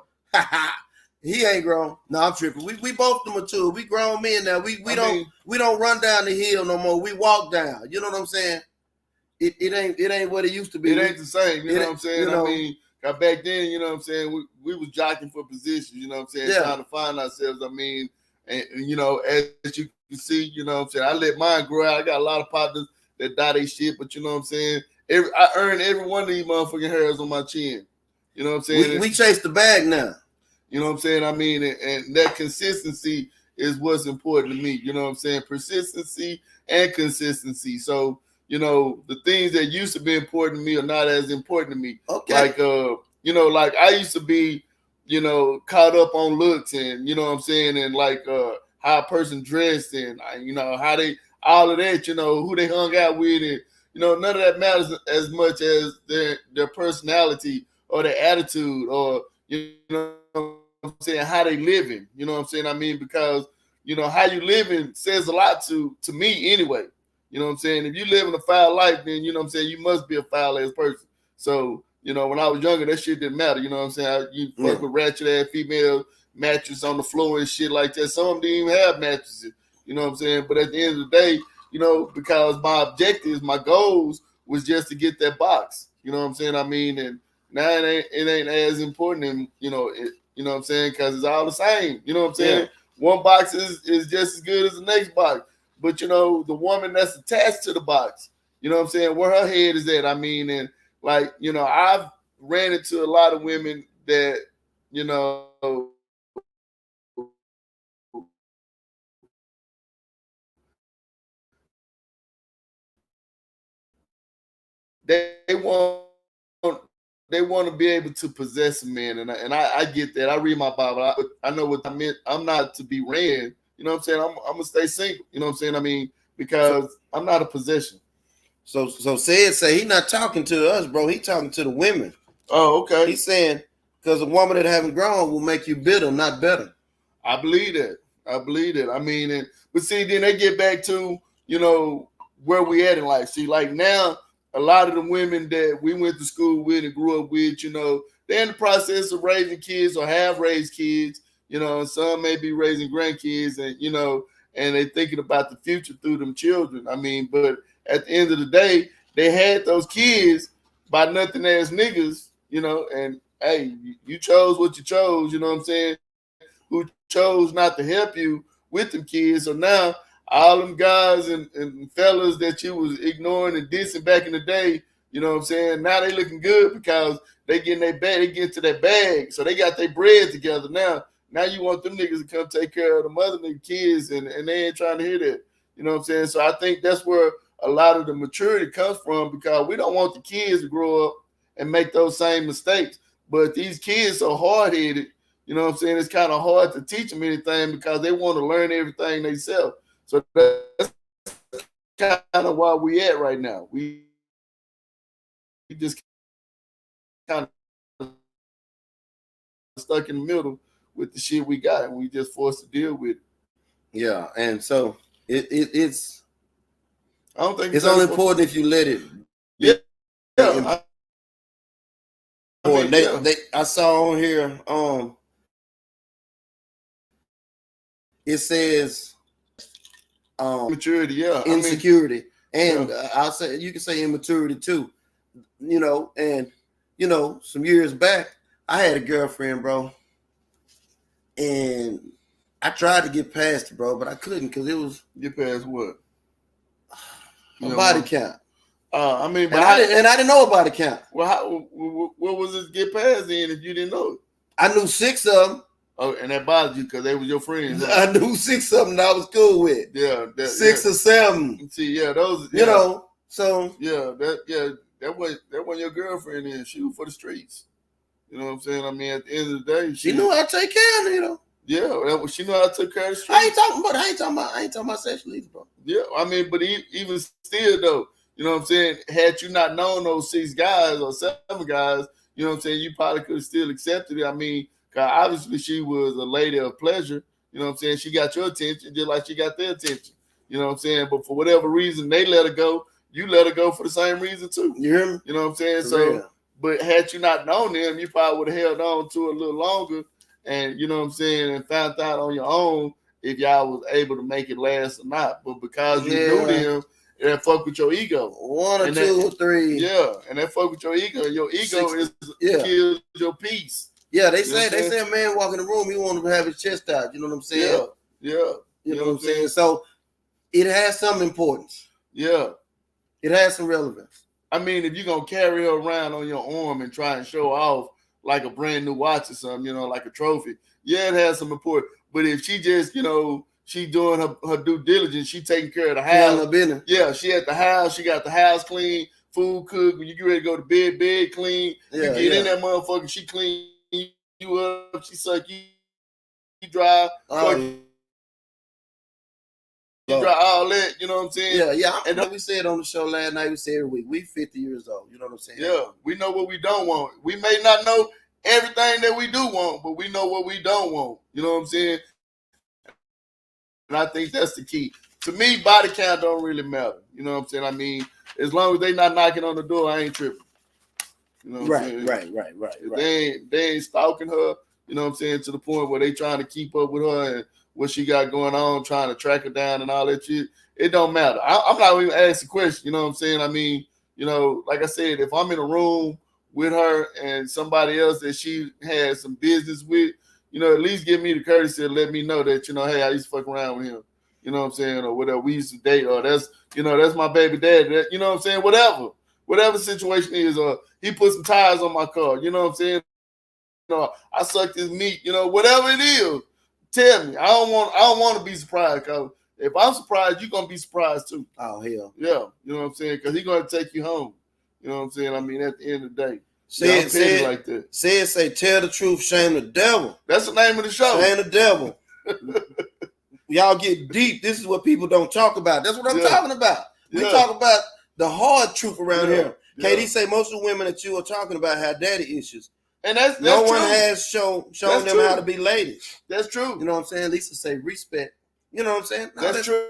He ain't grown. No, I'm tripping. We both the mature. We grown men now. We don't run down the hill no more. We walk down. You know what I'm saying? It ain't what it used to be. It ain't the same. You know what I'm saying? You know, I mean, back then, you know what I'm saying, we was jockeying for positions, you know what I'm saying, trying to find ourselves. I mean, and you know, as you can see, you know what I'm saying, I let mine grow out. I got a lot of partners that die they shit, but you know what I'm saying, I earned every one of these motherfucking hairs on my chin. You know what I'm saying? We chase the bag now. You know what I'm saying? I mean, and that consistency is what's important to me. You know what I'm saying? Persistency and consistency. So, you know, the things that used to be important to me are not as important to me. Okay. Like, you know, like I used to be, you know, caught up on looks and, you know what I'm saying, and like how a person dressed and, you know, how they, all of that, you know, who they hung out with. And, you know, none of that matters as much as their personality or their attitude or, you know what I'm saying, how they living. You know what I'm saying? I mean, because, you know, how you living says a lot to me anyway. You know what I'm saying? If you live in a foul life, then, you know what I'm saying, you must be a foul-ass person. So, you know, when I was younger, that shit didn't matter. You know what I'm saying? You fuck with ratchet-ass female mattress on the floor and shit like that. Some of them didn't even have mattresses. You know what I'm saying? But at the end of the day, you know, because my objectives, my goals was just to get that box. You know what I'm saying? I mean, and now it ain't as important, and, you know, you know what I'm saying? Because it's all the same. You know what I'm saying? Yeah. One box is just as good as the next box. But, you know, the woman that's attached to the box, you know what I'm saying, where her head is at. I mean, and like, you know, I've ran into a lot of women that, you know, they want to be able to possess a man. And I get that. I read my Bible. I know what I meant. I'm not to be ran. You know what I'm saying? I'm going to stay single. You know what I'm saying? I mean, because I'm not a possession. So say he's not talking to us, bro. He talking to the women. Oh, okay. He's saying because a woman that haven't grown will make you bitter, not better. I believe that. I mean, but see, then they get back to, you know, where we at in life. See, like now, a lot of the women that we went to school with and grew up with, you know, they're in the process of raising kids or have raised kids, you know, and some may be raising grandkids and, you know, and they thinking about the future through them children. I mean, but at the end of the day, they had those kids by nothing ass niggas, you know, and hey, you chose what you chose, you know what I'm saying, who chose not to help you with them kids. So now all them guys and fellas that you was ignoring and dissing back in the day, you know what I'm saying, now they looking good because they getting their bag, they get to that bag. So they got their bread together now. Now you want them niggas to come take care of the mother nigga kids and they ain't trying to hear that. You know what I'm saying? So I think that's where a lot of the maturity comes from, because we don't want the kids to grow up and make those same mistakes. But these kids are hard-headed. You know what I'm saying? It's kind of hard to teach them anything because they want to learn everything themselves. So that's kind of where we at right now. We just kind of stuck in the middle with the shit we got, and we just forced to deal with it. Yeah, and so it's. I don't think it's only important if you let it. Yeah. I saw on here. It says maturity, yeah, insecurity, and I'll say you can say immaturity too. You know, and you know, some years back, I had a girlfriend, bro, and I tried to get past it, bro, but I couldn't because it was get past what? A body count. I mean, but I didn't know a body count. Well, what was it get past then if you didn't know it? I knew 6 of them. Oh, and that bothered you because they was your friends. Huh? I knew 6 of them that I was cool with. Yeah, 6 or 7. See, yeah, those. You know, so that wasn't your girlfriend. Then she was for the streets. You know what I'm saying? I mean, at the end of the day, she knew how to take care of it, you know. Yeah, she knew how to take care of the streets. I ain't talking about sexually, bro. Yeah, I mean, but even still though, you know what I'm saying? Had you not known those 6 guys or 7 guys, you know what I'm saying, you probably could have still accepted it. I mean, because obviously she was a lady of pleasure. You know what I'm saying? She got your attention just like she got their attention. You know what I'm saying? But for whatever reason, they let her go. You let her go for the same reason too. You hear me? You know what I'm saying? For so, real. But had you not known them, you probably would have held on to it a little longer and you know what I'm saying, and found out on your own if y'all was able to make it last or not. But because you knew them, that fuck with your ego. 1 or 2 or 3. Yeah, and that fuck with your ego. Your ego kills your peace. Yeah, they say a man walk in the room, he want to have his chest out. You know what I'm saying? Yeah. You know what I'm saying? So it has some importance. Yeah. It has some relevance. I mean, if you're gonna carry her around on your arm and try and show off like a brand new watch or something, you know, like a trophy, yeah, it has some importance. But if she just, you know, she doing her due diligence, she taking care of the house. Yeah, she at the house, she got the house clean, food cooked. When you get ready to go to bed clean. You get in that motherfucker, she clean you up, she suck you dry. You dry all that, you know what I'm saying? Yeah. And like we said on the show last night, we said every week, we 50 years old. You know what I'm saying? Yeah, we know what we don't want. We may not know everything that we do want, but we know what we don't want. You know what I'm saying? And I think that's the key. To me, body count don't really matter. You know what I'm saying? I mean, as long as they not knocking on the door, I ain't tripping. You know what I'm saying? Right. They ain't stalking her, you know what I'm saying, to the point where they trying to keep up with her and what she got going on, trying to track her down and all that shit. It don't matter. I'm not even asking questions, you know what I'm saying? I mean, you know, like I said, if I'm in a room with her and somebody else that she has some business with, you know, at least give me the courtesy to let me know that, you know, hey, I used to fuck around with him. You know what I'm saying? Or whatever, we used to date, or that's my baby dad. That, you know what I'm saying? Whatever situation is, or he put some tires on my car. You know what I'm saying? You know, I sucked his meat. You know, whatever it is, tell me. I don't want to be surprised. Cause if I'm surprised, you're gonna be surprised too. Oh hell, yeah. You know what I'm saying? Because he's gonna take you home. You know what I'm saying? I mean, at the end of the day, say like that. Say tell the truth, shame the devil. That's the name of the show. Shame the devil. Y'all get deep. This is what people don't talk about. That's what I'm talking about. We talk about the hard truth around here. KD say most of the women that you are talking about have daddy issues. And that's no true. one has shown them true. how to be ladies. That's true. You know what I'm saying? Lisa say respect. You know what I'm saying? No, that's true.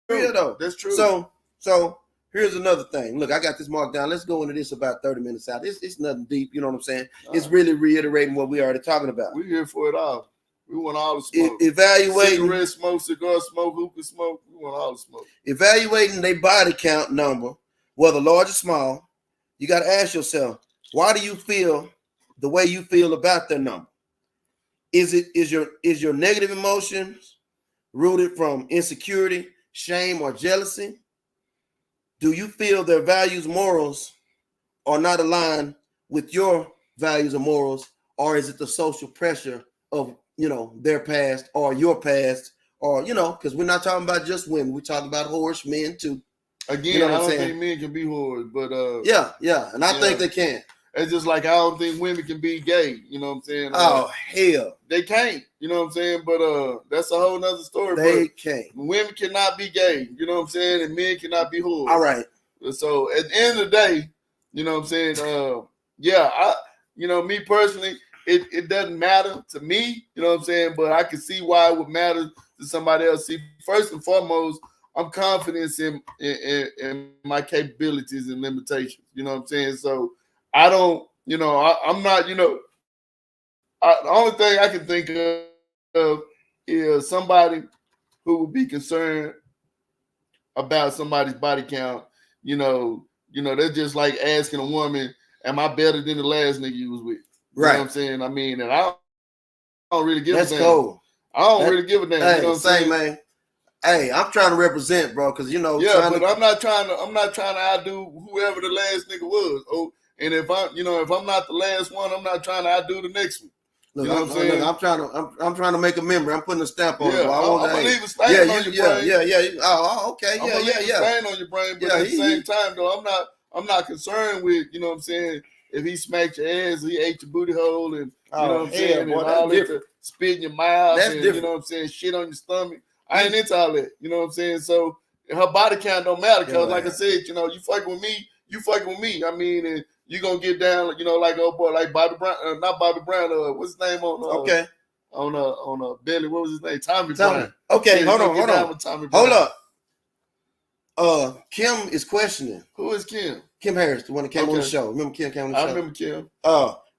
Real though. That's true. So here's another thing. Look, I got this marked down. Let's go into this about 30 minutes out. It's nothing deep. You know what I'm saying? It's really reiterating what we already talking about. We're here for it all. We want all the smoke. Evaluating cigarette smoke, cigar smoke, hookah smoke. We want all the smoke. Evaluating their body count number, whether large or small, you got to ask yourself, why do you feel the way you feel about their number? Is your negative emotions rooted from insecurity, shame, or jealousy? Do you feel their values, morals are not aligned with your values or morals, or is it the social pressure of their past or your past, or because we're not talking about just women, we're talking about whores, men too. Again, I don't think men can be whores, but and I think they can. It's just like I don't think women can be gay. You know what I'm saying? Oh hell, they can't. You know what I'm saying? But that's a whole nother story. They can't. Women cannot be gay. You know what I'm saying? And men cannot be whores. All right. So at the end of the day, you know what I'm saying? Me personally, it doesn't matter to me, you know what I'm saying? But I can see why it would matter to somebody else. See, first and foremost, I'm confident in my capabilities and limitations. You know what I'm saying? So I don't, I'm not, the only thing I can think of is somebody who would be concerned about somebody's body count. They're just like asking a woman, am I better than the last nigga you was with? You know what I'm saying? I mean, and I don't really give a damn. Cool. I don't really give a damn. Hey, you know what I'm saying, man? Hey, I'm trying to represent, bro, because but I'm not trying to outdo whoever the last nigga was. Oh, and if I'm not the last one, I'm not trying to outdo the next one. Look, you know what I'm saying? I'm trying to make a memory. I'm putting a stamp on it. I'm gonna leave a stain on your brain. Yeah. Oh, okay. I'm gonna leave a stain on your brain, but at the same time, though, I'm not concerned with, you know what I'm saying, if he smacked your ass, he ate your booty hole, and you know what I'm saying, boy, and all that spit in your mouth, that's and different. You know what I'm saying, shit on your stomach. I ain't into all that. You know what I'm saying? So her body count don't matter, because like I said, you fucking with me, you fucking with me. I mean, and you gonna get down, like old boy, like Bobby Brown, not Bobby Brown. What's his name on? On Billy. What was his name? Tommy Brown. Okay, hold on. Hold up. Kim is questioning. Who is Kim? Kim Harris, the one that came on the show. Remember Kim came on the show? I remember Kim.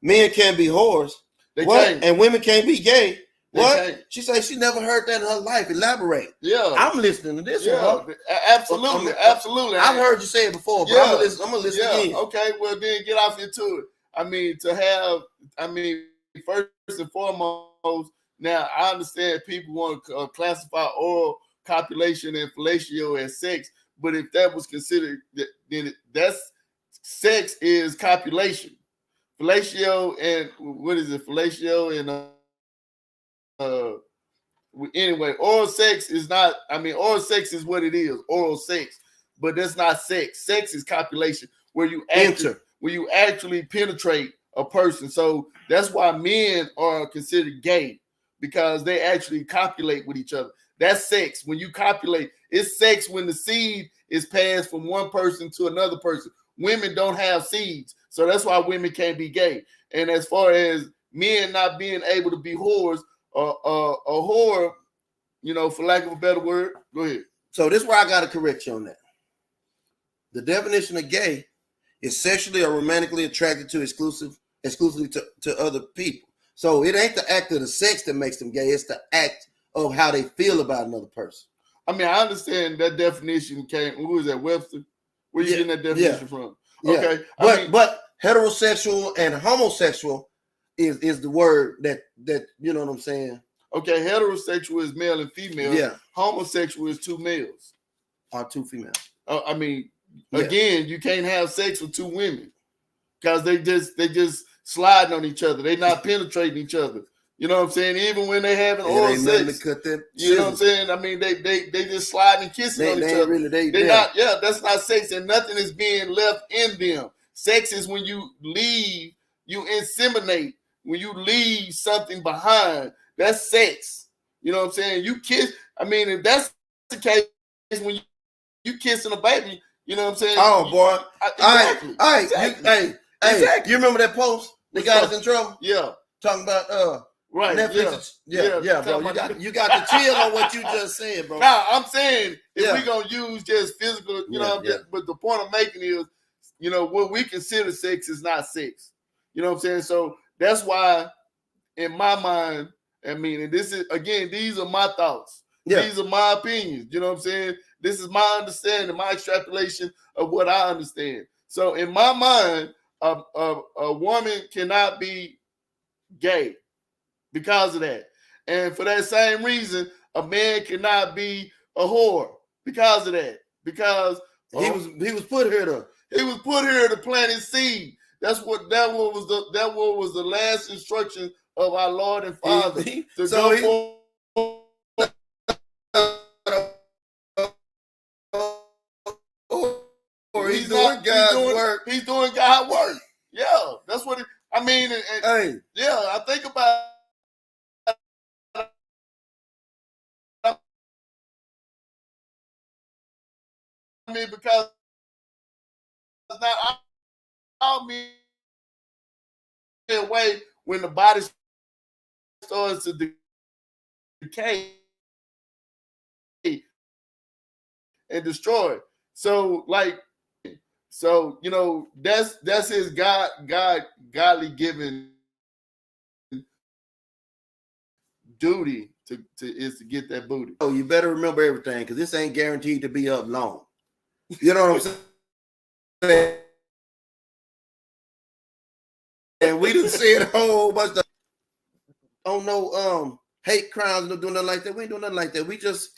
Men can be whores. They what? can't. And women can't be gay. They What? can't. She said she never heard that in her life. Elaborate. Yeah. I'm listening to this Yeah. one. Absolutely. Absolutely. I've heard you say it before, but Yeah. I'm gonna listen again. Okay, well then get off into it. I mean, first and foremost, now I understand people want to classify oral copulation and fellatio as sex, but if that was considered, then that's sex is copulation. Fellatio and what is it? Fellatio and anyway, oral sex is not. I mean, oral sex is what it is. Oral sex, but that's not sex. Sex is copulation, where you actually penetrate a person. So that's why men are considered gay, because they actually copulate with each other. That's sex. When you copulate, it's sex when the seed is passed from one person to another person. Women don't have seeds, so that's why women can't be gay. And as far as men not being able to be whores, a whore, for lack of a better word, go ahead. So this is where I got to correct you on that. The definition of gay is sexually or romantically attracted to exclusively to other people. So it ain't the act of the sex that makes them gay. It's the act of how they feel about another person. I mean, I understand that definition came. Who is that, Webster? Where you getting that definition from? Yeah. Okay, but heterosexual and homosexual is the word that you know what I'm saying. Okay, heterosexual is male and female. Yeah. Homosexual is two males or two females. Again, you can't have sex with two women because they just sliding on each other. They not penetrating each other. You know what I'm saying? Even when they having oral sex, you know what I'm saying? I mean, they just sliding and kissing on each other. That's not sex, and nothing is being left in them. Sex is when you leave, you inseminate, when you leave something behind. That's sex. You know what I'm saying? You kiss. I mean, if that's the case, when you kissing a baby, you know what I'm saying? Oh boy! Exactly. All right. Exactly. You remember that post that got us in trouble? Yeah. Talking about right. Netflix. Yeah, bro. You got to chill on what you just said, bro. Now I'm saying if we gonna use just physical, but the point I'm making is, what we consider sex is not sex. You know what I'm saying? So that's why, in my mind, I mean, and this is again, these are my thoughts. Yeah. These are my opinions. You know what I'm saying? This is my understanding, my extrapolation of what I understand. So in my mind, a woman cannot be gay because of that. And for that same reason, a man cannot be a whore because of that. Because he was put here to plant his seed. That was the last instruction of our Lord and Father to go forward. He's doing God's work. He's doing God's work. Yeah, that's what I mean. I think about. I mean, because not all men away when the body starts to decay and destroy. So, that's his godly given duty to get that booty. Oh, you better remember everything, because this ain't guaranteed to be up long. You know what I'm saying? And we done said a whole bunch of hate crimes, no doing nothing like that. We ain't doing nothing like that. We just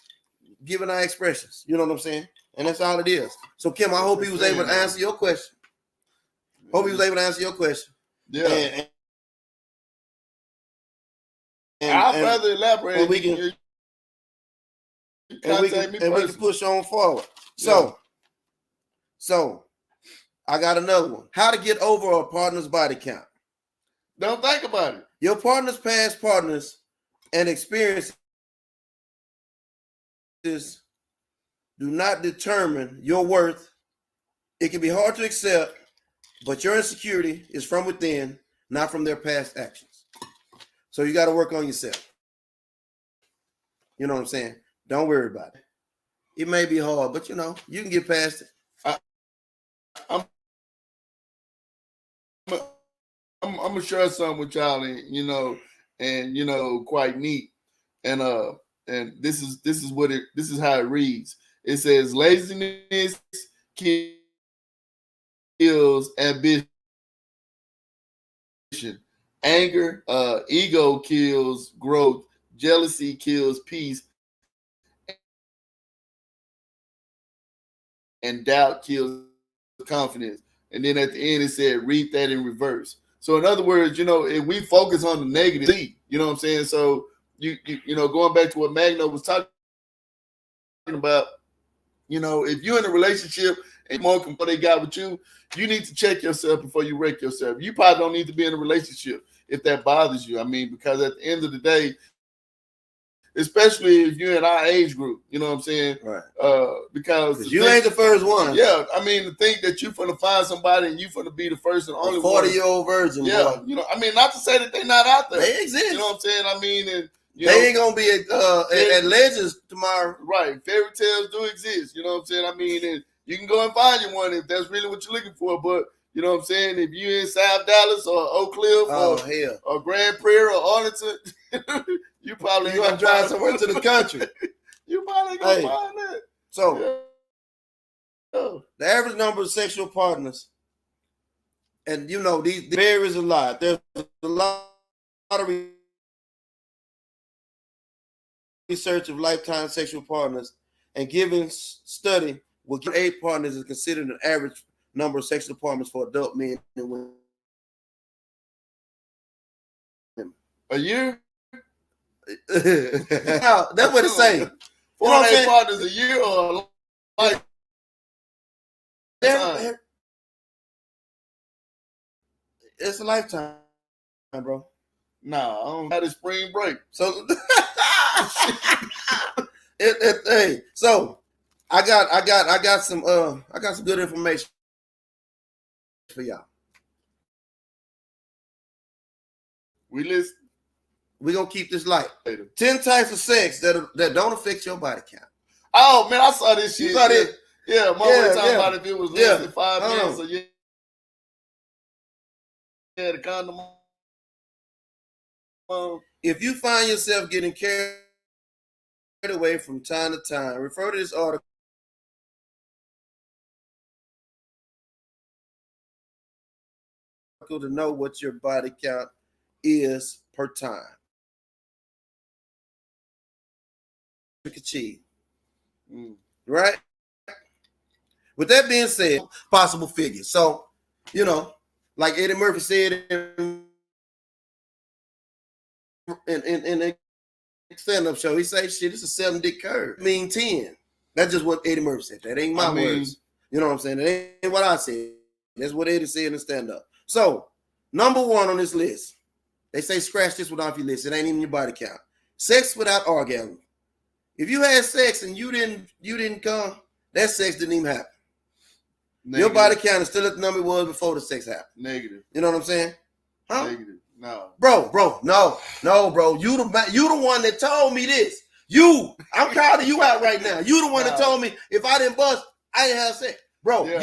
giving our expressions. You know what I'm saying? And that's all it is. So Kim, I hope he was able to answer your question. Yeah. I'll further elaborate. And we can push on forward. So I got another one. How to get over a partner's body count. Don't think about it. Your partner's past partners and experiences do not determine your worth. It can be hard to accept, but your insecurity is from within, not from their past actions. So you got to work on yourself. You know what I'm saying? Don't worry about it. It may be hard, but you can get past it. I'm gonna share something with y'all, and quite neat. And this is how it reads. It says laziness kills ambition. Anger, ego kills growth. Jealousy kills peace. And doubt kills confidence. And then at the end, it said, read that in reverse. So in other words, if we focus on the negative, you know what I'm saying? So you going back to what Magno was talking about, if you're in a relationship and more what they got with you, you need to check yourself before you wreck yourself. You probably don't need to be in a relationship if that bothers you. I mean, because at the end of the day, especially if you're in our age group, you know what I'm saying? Right. Because you ain't the first one. Yeah, I mean, to think that you're gonna find somebody and you're gonna be the first and only 40-year-old virgin. Yeah, boy. I mean, not to say that they're not out there. They exist. You know what I'm saying? I mean, and they ain't gonna be at Legends tomorrow. Right. Fairy tales do exist. You know what I'm saying? I mean, and you can go and find you one if that's really what you're looking for. But you know what I'm saying? If you're in South Dallas or Oak Cliff or Grand Prairie or Arlington, you probably gonna drive somewhere to the country. You probably gonna find that. So the average number of sexual partners, and these varies a lot. There's a lot of research of lifetime sexual partners, and given study will give 8 partners is considered an average number of sexual partners for adult men and women. A year? No, that's what it's saying. 48 partners a year or like it's a lifetime, bro. Nah, I don't have a spring break. So hey, so I got some good information for y'all. We listen. We're gonna keep this light. 10 types of sex that don't affect your body count. Oh man, I saw this shit. You saw this? Yeah, mother talking about if it was less than 5 minutes, so the condom on. If you find yourself getting carried away from time to time, refer to this article to know what your body count is per time. Achieve. Right? With that being said, possible figures. So, like Eddie Murphy said in the stand-up show, he say, shit, it's a 7-dick curve. I mean 10. That's just what Eddie Murphy said. That ain't my words. You know what I'm saying? That ain't what I said. That's what Eddie said in the stand-up. So, number 1 on this list, they say scratch this one off your list. It ain't even your body count. Sex without orgasm. If you had sex and you didn't come, that sex didn't even happen. Negative. Your body count is still at the number it was before the sex happened. Negative. You know what I'm saying? Huh? Negative. No. Bro, no, bro. You the one that told me this. I'm calling you out right now. You the one that told me if I didn't bust, I didn't have sex. Bro, Yeah.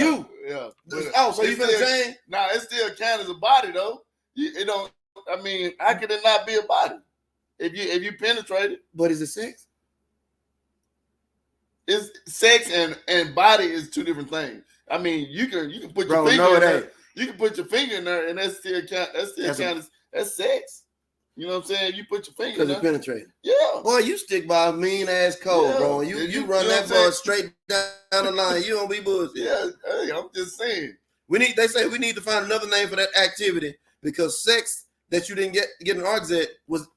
So you finna change? Nah, it still counts as a body though. It don't. I mean, how could it not be a body if you penetrate it? But is it sex? It's sex and body is 2 different things. I mean, you can put your finger in there. You can put your finger in there, and that still count. That's sex. You know what I'm saying? You put your finger in there. Because it penetrated. Yeah. Boy, you stick by a mean ass code, bro. And you run that ball straight down the line. You don't be bullshit. Yeah. Hey, I'm just saying. They say we need to find another name for that activity because sex that you didn't get an orgasm. Was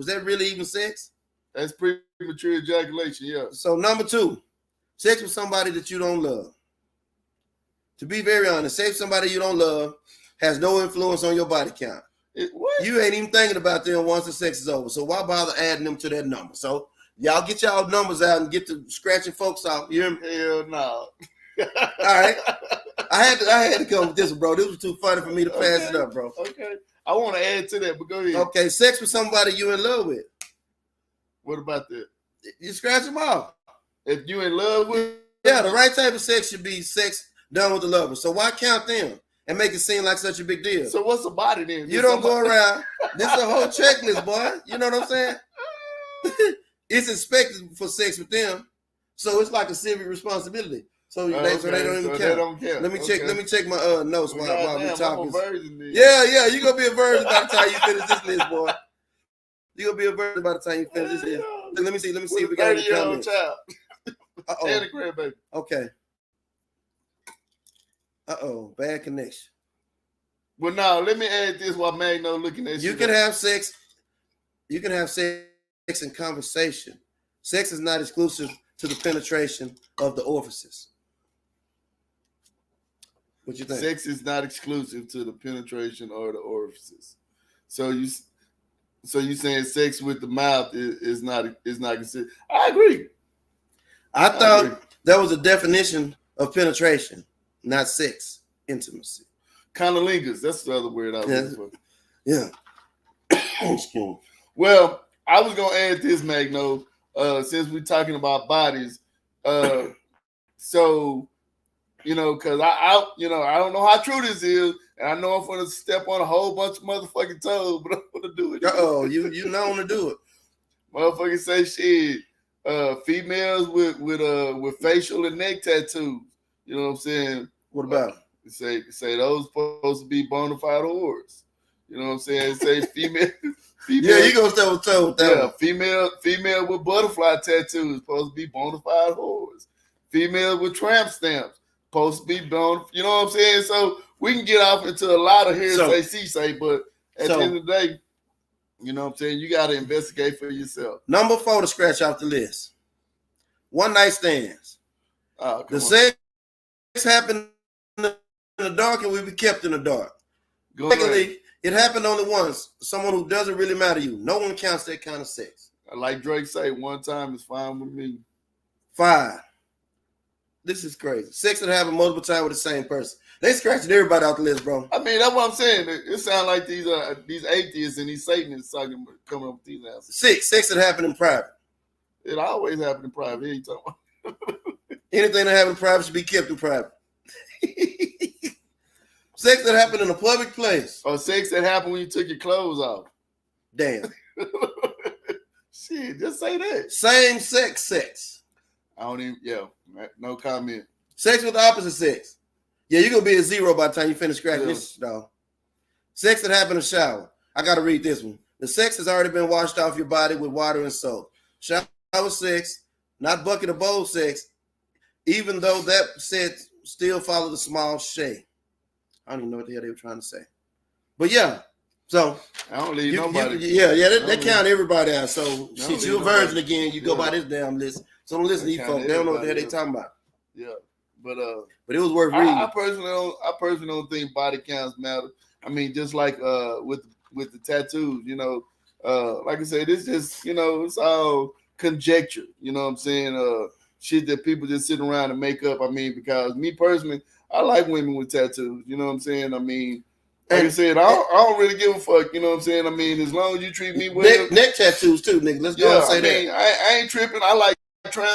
that really even sex? That's premature ejaculation, yeah. So number 2, sex with somebody that you don't love. To be very honest, sex with somebody you don't love has no influence on your body count. What? You ain't even thinking about them once the sex is over. So why bother adding them to that number? So y'all get y'all numbers out and get to scratching folks out. You hear me? Hell no. All right. I had to come with this one, bro. This was too funny for me to pass it up, bro. Okay. I want to add to that, but go ahead. Okay, sex with somebody you in love with. What about that? You scratch them off. If you in love with the right type of sex should be sex done with the lover. So why count them? and make it seem like such a big deal. So what's a body then? You don't go around. This is a whole checklist, boy. You know what I'm saying? It's expected for sex with them, so it's like a civic responsibility. So they don't even count. They don't count. Let me check. Let me check my notes while we're talking. Yeah, you gonna be a virgin by the time you finish this list, boy. You gonna be a virgin by the time you finish this list. Let me see. If we got any comments. And a grandbaby. Okay. Bad connection. Well, now let me add this while Magno looking at you. You can have sex. You can have sex in conversation. Sex is not exclusive to the penetration of the orifices. What you think? Sex is not exclusive to the penetration or the orifices. So you saying sex with the mouth is not considered? I agree. I thought that was a definition of penetration, not sex, intimacy. Cunnilingus, that's the other word I was looking for. Yeah. Well, I was gonna add this, Magno, since we're talking about bodies. So, because I don't know how true this is, and I know I'm gonna step on a whole bunch of motherfucking toes, but I'm gonna do it. You know to do it. Motherfuckers say shit. Females with facial and neck tattoos. You know what I'm saying? What about say those supposed to be bona fide whores. You know what I'm saying? Say female. Yeah, you gonna step with toe with that. Yeah, female with butterfly tattoos supposed to be bona fide whores. Female with tramp stamps supposed to be bona. You know what I'm saying? So we can get off into a lot of hearsay, say, but at the end of the day, you know what I'm saying? You got to investigate for yourself. Number 4 to scratch off the list. One night stands. The sex happened in the dark and we be kept in the dark. Secondly, it happened only once. Someone who doesn't really matter to you. No one counts that kind of sex. Like Drake say, one time is fine with me. 5. This is crazy. Sex that happened multiple times with the same person. They scratching everybody out the list, bro. I mean, that's what I'm saying. It sounds like these atheists and these Satanists coming up with these answers. 6. Sex that happened in private. It always happened in private. What are you talking about? Anything that happened in private should be kept in private. Sex that happened in a public place. Or sex that happened when you took your clothes off. Damn. Shit, just say that. Same sex. I don't even, no comment. Sex with the opposite sex. Yeah, you're going to be a 0 by the time you finish scratching this, dog. Sex that happened in the shower. I got to read this one. The sex has already been washed off your body with water and soap. Shower sex, not bucket or bowl sex, even though that said still follow the small shade. I don't even know what the hell they were trying to say. But yeah, so. I don't leave nobody. They count everybody out. So shit, you're a virgin again. You go by this damn list. So don't listen to these folks. They don't know what the hell they talking about. Yeah. But it was worth reading. I personally don't think body counts matter. I mean, just like with the tattoos, like I said, it's just it's all conjecture. You know what I'm saying? Shit that people just sit around and make up. I mean, because me personally, I like women with tattoos. You know what I'm saying? I mean, like I said, I don't really give a fuck. You know what I'm saying? I mean, as long as you treat me well. Neck tattoos too, nigga. Let's go and say that. I ain't tripping. I like tramp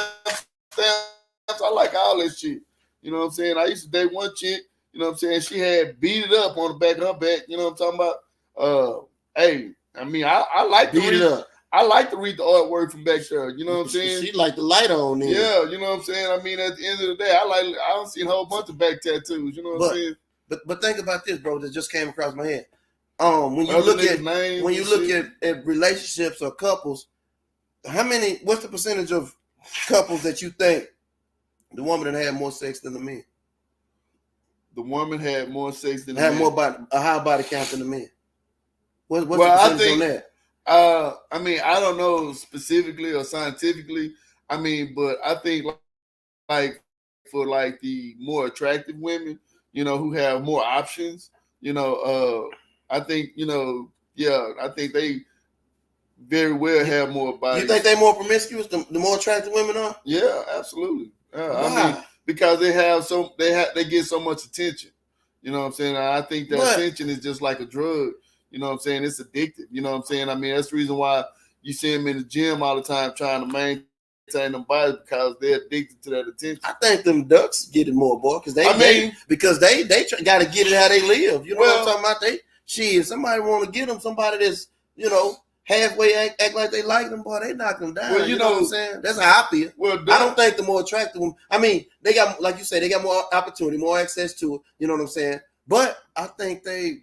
stamps. I like all that shit. You know what I'm saying? I used to date one chick, you know what I'm saying? She had beat it up on the back of her back, you know what I'm talking about? Hey, I mean, I like to read it up. I like to read the artwork from back there, you know what I'm saying? She like the light on there. Yeah, you know what I'm saying? I mean, at the end of the day, I don't see a whole bunch of back tattoos, you know what I'm saying? But think about this, bro, that just came across my head. When you look at relationships or couples, what's the percentage of couples that you think the woman that had more sex than the man? The woman had more sex than the man. Had a high body count than the man. What's the percentage on that? I mean, I don't know specifically or scientifically. I mean, but I think like for like the more attractive women, who have more options, I think, I think they very well have more bodies. You think they more promiscuous? The more attractive women are? Yeah, absolutely. I mean, because they get so much attention. You know what I'm saying? I think that attention is just like a drug. You know what I'm saying? It's addictive. You know what I'm saying? I mean, that's the reason why you see them in the gym all the time trying to maintain maintain them bodies because they're addicted to that attention. I think them ducks get it more, boy, because they got to get it how they live. You know what I'm talking about? Somebody want to get them, somebody that's, halfway act like they like them, boy, they knock them down. Well, you know what I'm saying? That's how I feel. Well, I don't think the more attractive one, I mean, they got, like you say, they got more opportunity, more access to it. You know what I'm saying? But I think they,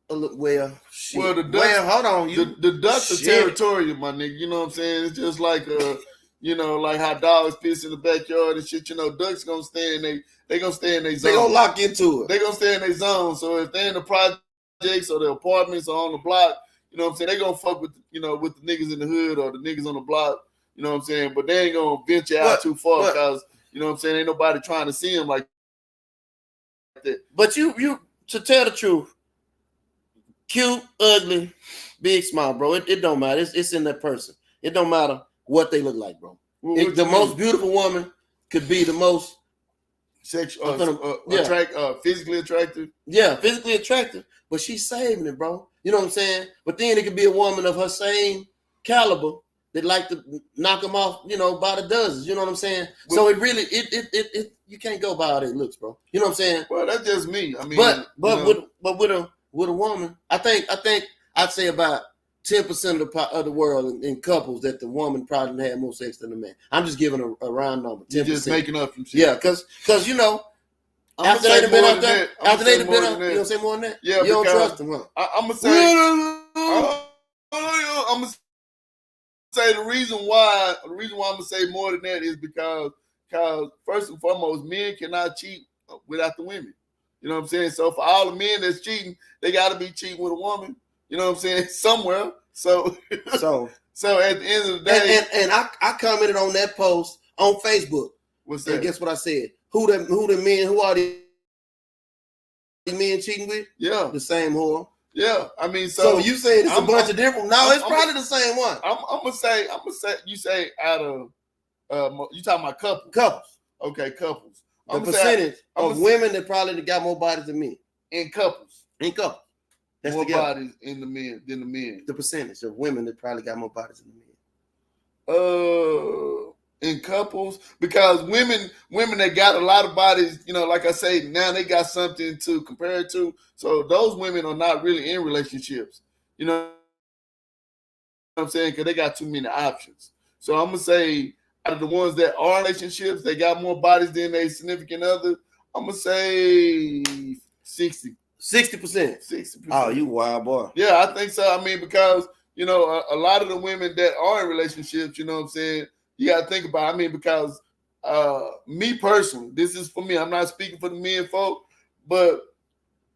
hold on. The ducks are territorial, my nigga. You know what I'm saying? It's just like, like how dogs piss in the backyard and shit. Ducks gonna stay in they gonna stay in their zone. They gonna lock into it. They gonna stay in their zone. So if they're in the projects or the apartments or on the block, you know what I'm saying, they gonna fuck with with the niggas in the hood or the niggas on the block. You know what I'm saying? But they ain't gonna venture out too far because you know what I'm saying, ain't nobody trying to see them like that. But you to tell the truth, cute, ugly, big, small, bro. It don't matter. It's in that person. It don't matter what they look like, bro. The most beautiful woman could be the most physically attractive. Yeah, physically attractive, but she's saving it, bro. You know what I'm saying? But then it could be a woman of her same caliber that like to knock them off, by the dozens. You know what I'm saying? So it really, you can't go by how it looks, bro. You know what I'm saying? Well, that's just me. I mean, with a woman, I think I'd say about 10% of the world in couples that the woman probably had more sex than the man. I'm just giving a round number. 10%. You're just making up some shit. Yeah, because after they've been out there, you don't say more than that. Yeah, you don't trust them, huh? I'm gonna say the reason why I'm gonna say more than that is because first and foremost, men cannot cheat without the women. You know what I'm saying? So for all the men that's cheating, they got to be cheating with a woman. You know what I'm saying? Somewhere. So at the end of the day, and I commented on that post on Facebook. What's that? And guess what I said? Who are the men cheating with? Yeah, the same whore. Yeah, I mean, so you say it's a bunch of different. No, it's probably the same one. I'm gonna say. You say out of you talking about couples? Okay, couples. The percentage of women that probably got more bodies than men in couples. That's more bodies in the men than the men. The percentage of women that probably got more bodies than the men. In couples, because women that got a lot of bodies, like I say, now they got something to compare it to. So those women are not really in relationships. You know what I'm saying? Because they got too many options. So I'm gonna say out of the ones that are in relationships, they got more bodies than their significant other. I'm gonna say 60%. 60%. Oh, you wild boy. Yeah, I think so. I mean, because a lot of the women that are in relationships, you know what I'm saying, you got to think about it. I mean, because me personally, this is for me. I'm not speaking for the men folk, but,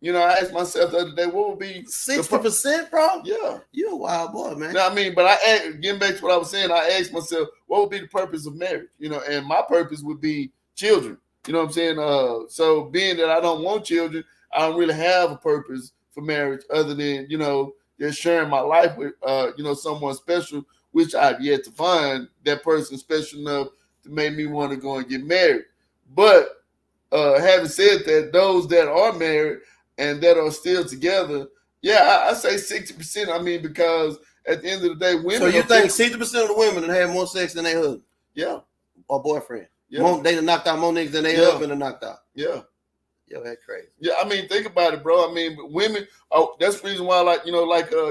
I asked myself the other day, what would be 60%, bro? Yeah. You're a wild boy, man. Now, I mean, but getting back to what I was saying, I asked myself, what would be the purpose of marriage? And my purpose would be children. You know what I'm saying? So being that I don't want children, I don't really have a purpose for marriage other than, just sharing my life with, someone special, which I've yet to find that person special enough to make me want to go and get married. But having said that, those that are married and that are still together, yeah, I say 60%. I mean, because at the end of the day, women. So you think 60% of the women that have more sex than their husband? Yeah. Or boyfriend? Yeah. They done knocked out more niggas than their husband done knocked out. Yeah. Yo, that's crazy. Yeah, I mean, think about it, bro. I mean, women. Oh, that's the reason why, like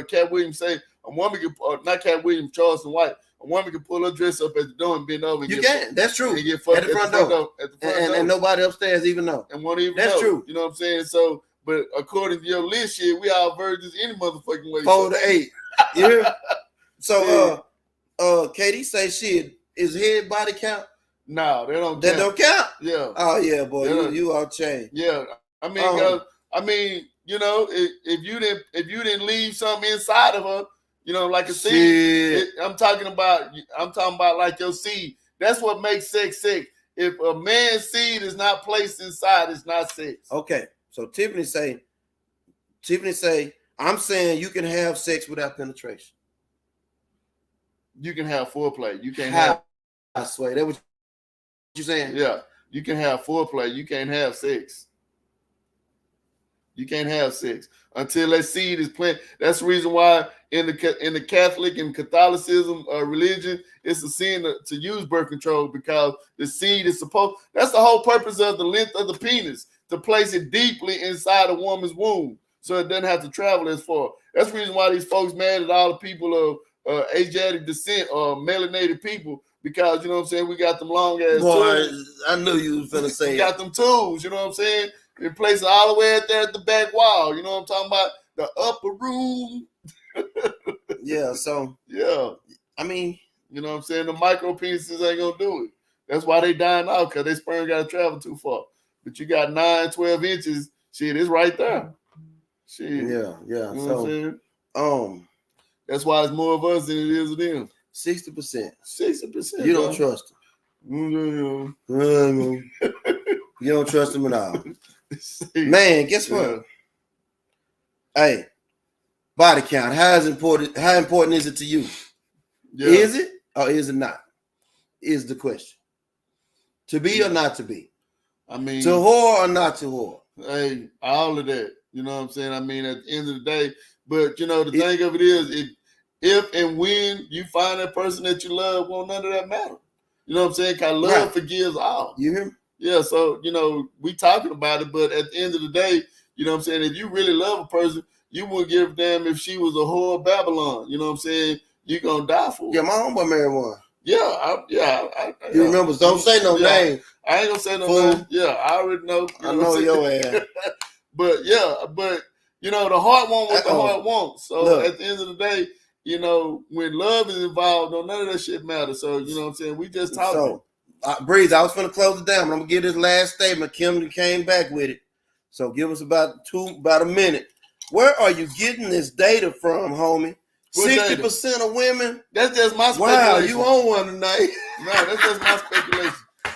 Cat Williams say, a woman can, not Cat Williams, Charleston White. A woman can pull her dress up at the door and bend over. And That's true. And get fucked at the front door. And nobody upstairs even know. And won't even That's know. True. You know what I'm saying? So, but according to your list shit, we all virgins any motherfucking way. 4 to 8. You hear? So, Katie say shit. Is head body count? No, they don't. That don't count. Yeah. Oh yeah, boy, you all changed. Yeah, I mean, if you didn't leave something inside of her, like a seed. I'm talking about like your seed. That's what makes sex sex. If a man's seed is not placed inside, it's not sex. Okay, so Tiffany say, I'm saying you can have sex without penetration. You can have foreplay. You can't have. I swear, that what you saying? Yeah, you can have foreplay. You can't have sex. You can't have sex until that seed is planted. That's the reason why in the Catholic and Catholicism religion, it's a sin to use birth control, because the seed is supposed. That's the whole purpose of the length of the penis, to place it deeply inside a woman's womb, so it doesn't have to travel as far. That's the reason why these folks mad at all the people of Asiatic descent or melanated people, because you know what I'm saying, we got them long ass tools. I knew you was gonna say we got them tools, you know what I'm saying? We place it all the way out there at the back wall. You know what I'm talking about? The upper room. Yeah, so yeah. I mean, you know what I'm saying? The micro penises ain't gonna do it. That's why they dying out, because their sperm gotta travel too far. But you got 9, 12 inches, shit, it's right there. Shit. Yeah. You know So what I'm saying? That's why it's more of us than it is of them. 60%. 60%. You don't trust them. You don't trust them at all. Man, guess what? Hey, body count. How important is it to you? Yeah. Is it or is it not? Is the question. To be or not to be? I mean, to whore or not to whore? Hey, all of that. You know what I'm saying? I mean, at the end of the day, but you know, the thing of it is, if and when you find that person that you love, won't none of that matter. You know what I'm saying? Because love forgives all. You hear me? Yeah, so, you know, we talking about it, but at the end of the day, you know what I'm saying, if you really love a person, you wouldn't give a damn if she was a whore of Babylon. You know what I'm saying? You're going to die for it. Yeah, my homeboy married one. Yeah, you remember, don't say no name. I ain't going to say no name. Yeah, I already know. I know your ass. But, you know, the heart wants what the heart wants. So, at the end of the day, you know, when love is involved, none of that shit matters. So, you know what I'm saying? We just talking. So, Breeze, I was going to close it down, but I'm going to give this last statement. Kim came back with it. So give us about a minute. Where are you getting this data from, homie? 60% of women? That's just my speculation. Wow, you on one tonight. No, that's just my speculation.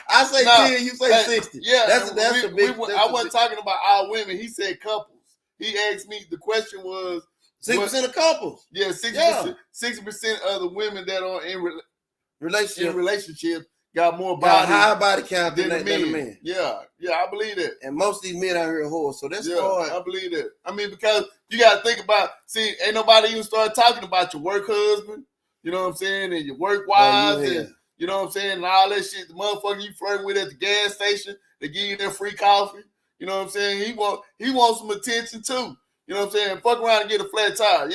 I say 10, you say 60. Yeah, that's a big. I wasn't talking about all women. He said couples. He asked me, the question was 60% of couples. Yeah, 60% of the women that are in relationships got more body, higher body count than the men. Yeah, I believe that. And most of these men out here are whores, so that's hard. I believe that. I mean, because you got to think about, ain't nobody even start talking about your work husband, you know what I'm saying, and your work wives, and you know what I'm saying, and all that shit, the motherfucker you flirting with at the gas station, they give you that free coffee, you know what I'm saying, he wants some attention too, you know what I'm saying, fuck around and get a flat tire,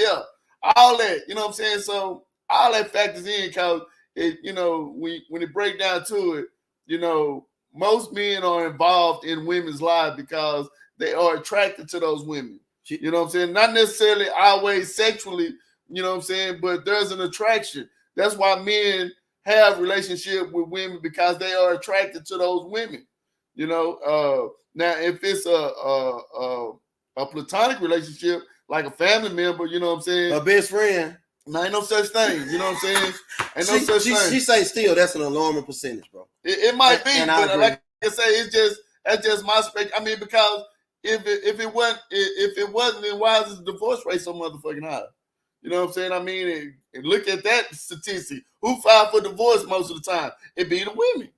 all that, you know what I'm saying, so all that factors in, because you know, when it break down to it, you know, most men are involved in women's lives because they are attracted to those women. You know what I'm saying? Not necessarily always sexually, you know what I'm saying, but there's an attraction. That's why men have relationship with women, because they are attracted to those women. You know, now if it's a platonic relationship, like a family member, you know what I'm saying? A best friend. No, ain't no such thing. You know what I'm saying? Ain't no such thing. She say still that's an alarming percentage, bro. It might be, but like I say, that's just my spec. I mean, because if it wasn't, then why is the divorce rate so motherfucking high? You know what I'm saying? I mean, and look at that statistic. Who filed for divorce most of the time? It be the women,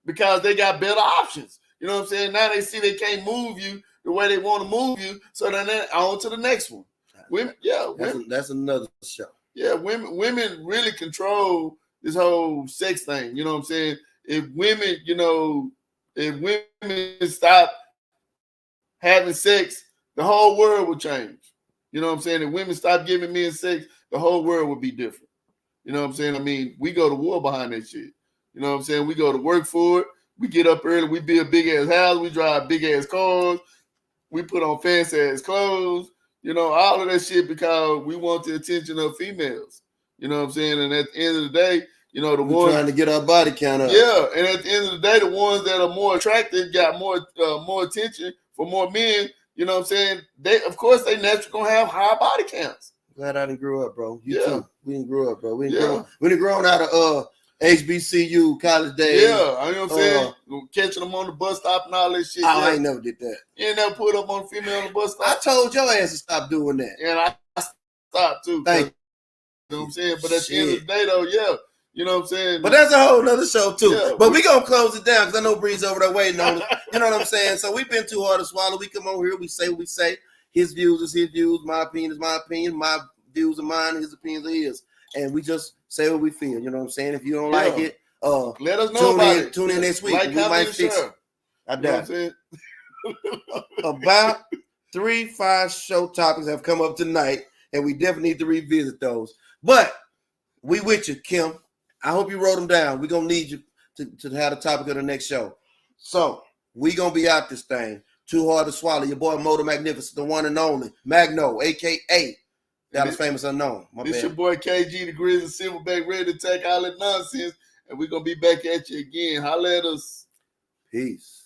because they got better options. You know what I'm saying? Now they see they can't move you the way they want to move you, so then they're on to the next one. Women, that's another show. Yeah, women really control this whole sex thing. You know what I'm saying? If women stop having sex, the whole world will change. You know what I'm saying? If women stop giving men sex, the whole world would be different. You know what I'm saying? I mean, we go to war behind that shit. You know what I'm saying? We go to work for it. We get up early. We build big ass houses. We drive big ass cars. We put on fancy ass clothes. You know, all of that shit, because we want the attention of females. You know what I'm saying? And at the end of the day, you know, we're trying to get our body count up. Yeah, and at the end of the day, the ones that are more attractive got more attention for more men. You know what I'm saying? Of course, they naturally gonna have high body counts. Glad I didn't grow up, bro. You too. We didn't grow up, bro. We didn't grow out of HBCU college days. Yeah, you know what I'm saying? Catching them on the bus stop and all that shit. I ain't never did that. You ain't never put up on a female on the bus stop? I told your ass to stop doing that. And I stopped too. Thank you. You know what I'm saying? But at the end of the day, though, You know what I'm saying? But that's a whole nother show too. Yeah, but we gonna close it down because I know Bree's over there waiting on us. You know what I'm saying? So we've been too hard to swallow. We come over here, we say what we say. His views is his views, my opinion is my opinion, my views are mine, his opinions are his. And we just say what we feel. You know what I'm saying? If you don't like it, let us know about it. Tune in next week. Like, we might fix it. I doubt. You know what I'm saying? About 3-5 show topics have come up tonight, and we definitely need to revisit those. But we with you, Kim. I hope you wrote them down. We're going to need you to have the topic of the next show. So, we going to be out this thing. Too hard to swallow. Your boy, Mo the Magnificent, the one and only. Magno, a.k.a. Dallas Famous Unknown. This your boy, KG, the Grizzly Silverback, ready to take all that nonsense. And we're going to be back at you again. Holla at us. Peace.